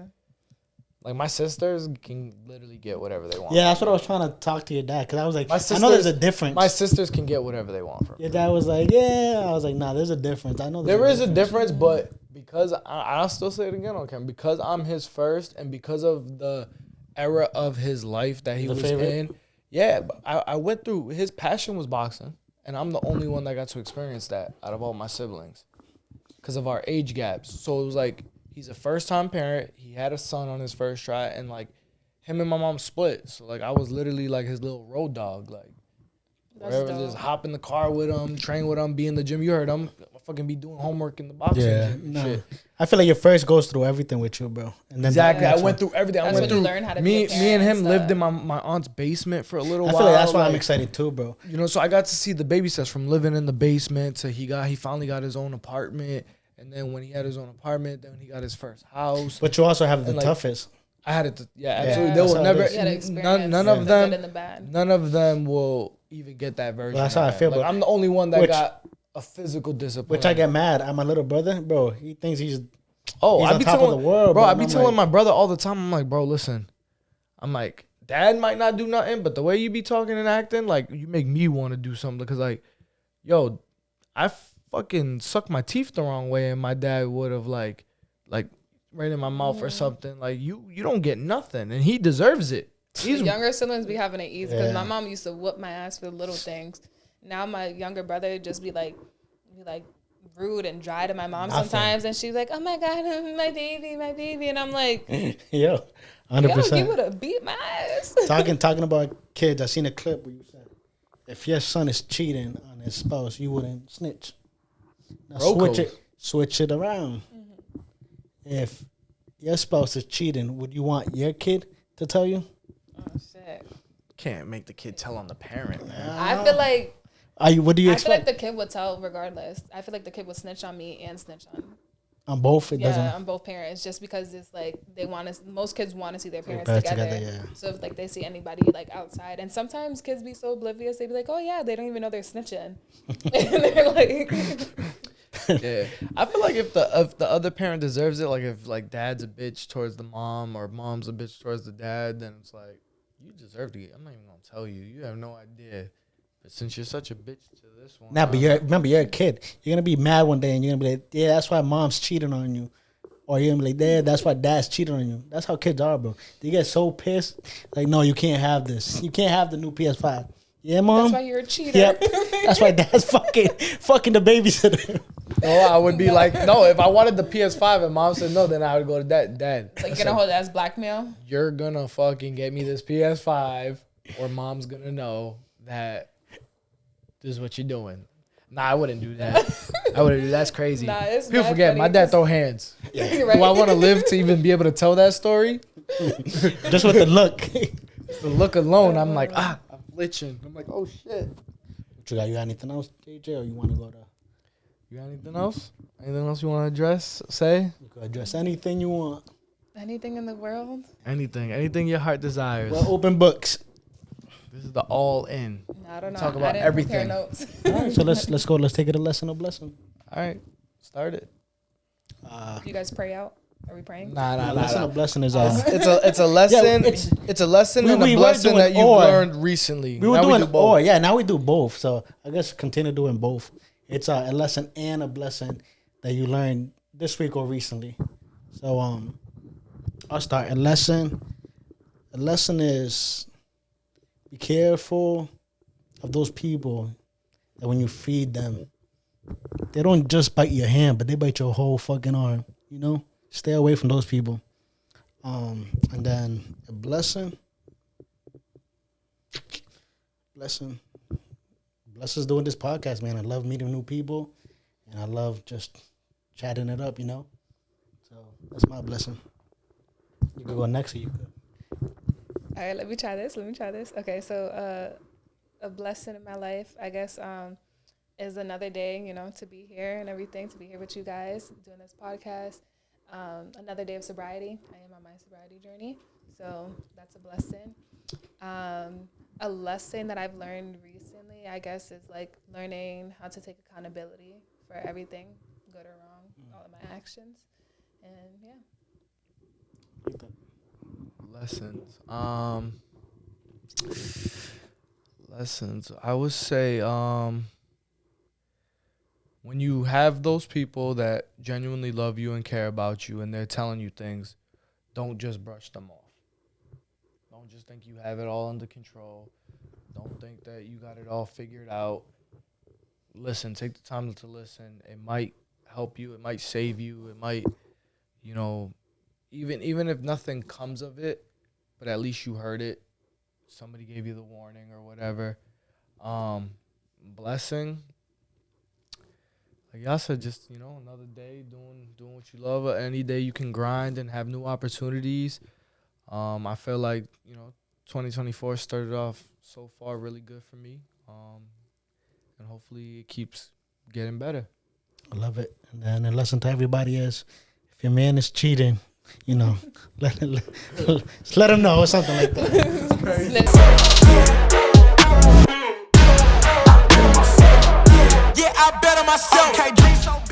Like my sisters can literally get whatever they want. Yeah, that's what I was trying to talk to your dad, because I was like, My I know there's a sisters- difference. My sisters can get whatever they want from me. Your dad was like, yeah. I was like, nah, there's a difference. I know There is a difference, but because I'll still say it again on camera, because I'm his first and because of the era of his life that he The was favorite? in, yeah, but I went through, his passion was boxing, and I'm the only one that got to experience that out of all my siblings because of our age gaps. So it was like, he's a first-time parent. He had a son on his first try, and like him and my mom split. So like I was literally like his little road dog, like That's wherever, dope. just hop in the car with him, train with him, be in the gym. You heard him. fucking be doing homework in the boxing Yeah, gym and no. shit. I feel like your first goes through everything with you, bro. And then Exactly. I that's went through everything. I That's went when through. you learn how to be Me a and parent him and lived in stuff. my aunt's basement for a little I while. feel like that's why I'm like, excited too, bro. You know, so I got to see the baby steps from living in the basement to he finally got his own apartment, and then when he had his own apartment, then he got his first house. But you also have the And, like, toughest. I had it. Yeah, Yeah, absolutely. that's They will how it never. is. You had to experience None the of them. good and the bad. None of them will even get that version. Well, that's how I of that. feel, Like, but- I'm the only one that which- got a physical discipline. Which I get mad at my little brother, bro. He thinks he's Oh, he's I on be top telling of the world, bro. bro, I and be I'm telling like- my brother all the time. I'm like, bro, listen. I'm like, Dad might not do nothing, but the way you be talking and acting, like, you make me want to do something. Because, like, yo, I fucking sucked my teeth the wrong way, and my dad would have like right in my mouth or something. Like, you don't get nothing, and he deserves it. He's The younger siblings be having it easy because Yeah. my mom used to whoop my ass for little things. Now my younger brother just be like rude and dry to my mom Nothing. sometimes, and she's like, "Oh my god, my baby," and I'm like, yo, 100%. "Yo, you would have beat my ass." talking about kids. I seen a clip where you said, if your son is cheating on his spouse, you wouldn't snitch. Now Bro switch it around. If your spouse is cheating, would you want your kid to tell you? Oh shit! can't make the kid tell on the parent, man. I feel like What do you I feel like expect? the kid would tell regardless. I feel like the kid would snitch on me and snitch On both, it on doesn't. on both parents, just because it's like they want to. Most kids want to see their parents parents together. together, yeah. So if like they see anybody like outside, and sometimes kids be so oblivious, they be like, "Oh yeah," they don't even know they're snitching, and they're like, Yeah, I feel like if the other parent deserves it, like if like dad's a bitch towards the mom or mom's a bitch towards the dad, then it's like you deserve to get. I'm not even gonna tell you. You have no idea. But since you're such a bitch to this one, Nah, but remember, you're a kid. You're gonna be mad one day, and you're gonna be like, "Yeah, that's why mom's cheating on you," or you're gonna be like, "Yeah, that's why dad's cheating on you." That's how kids are, bro. They get so pissed, like, "No, you can't have this. You can't have the new PS5." Yeah, mom. "That's why you're a cheater." Yep. That's why dad's fucking the babysitter. no, I would be like, no. If I wanted the PS5 and mom said no, then I would go to dad. Like I gonna hold it as blackmail. you're gonna fucking get me this PS5, or mom's gonna know that this is what you're doing. Nah, I wouldn't do that. I wouldn't do. That's crazy. Nah, it's People mad forget funny my dad 'cause- throw hands. Right? Do I want to live to even be able to tell that story? Just with the look. The look alone, I'm like, I'm glitching. I'm like, oh shit. You got anything else, JJ, or you want to go to? You got anything else? Anything else you want to address? Say You can address anything you want. Anything in the world? anything your heart desires. We're open books. This is the all in. I don't know. Talk I about didn't everything. prepare notes. All right, so let's go. Let's take it a lesson of blessing. All right, start it. You guys pray out? Are we praying? Nah. Lesson of blessing is It's a lesson. Yeah, it's a lesson and we a were blessing doing that you've or. learned recently. we were Now doing do both. or yeah. Now we do both. So I guess continue doing both. It's a lesson and a blessing that you learned this week or recently. So I'll start. A lesson is be careful of those people that when you feed them, they don't just bite your hand, but they bite your whole fucking arm. You know, stay away from those people. And then a blessing. Blessings doing this podcast, man. I love meeting new people, and I love just chatting it up. You know, so that's my blessing. You could go next, or you could. All right, let me try this. Okay, so a blessing in my life, I guess, is another day, to be here and everything, to be here with you guys doing this podcast. Another day of sobriety. I am on my sobriety journey, so that's a blessing. A lesson that I've learned recently, I guess, is like learning how to take accountability for everything, good or wrong, all of my actions, and yeah. Lessons. Lessons. I would say when you have those people that genuinely love you and care about you and they're telling you things, don't just brush them off. Don't just think you have it all under control. Don't think that you got it all figured out. Listen, take the time to listen. It might help you. It might save you. It might, even if nothing comes of it, but at least you heard it. Somebody gave you the warning or whatever. Blessing. like y'all said, just another day doing what you love. Any day you can grind and have new opportunities. I feel like 2024 started off so far really good for me, and hopefully it keeps getting better. I love it. And then the lesson to everybody is, if your man is cheating, let him know or something like that. Yeah, I bet on myself. Okay, drink so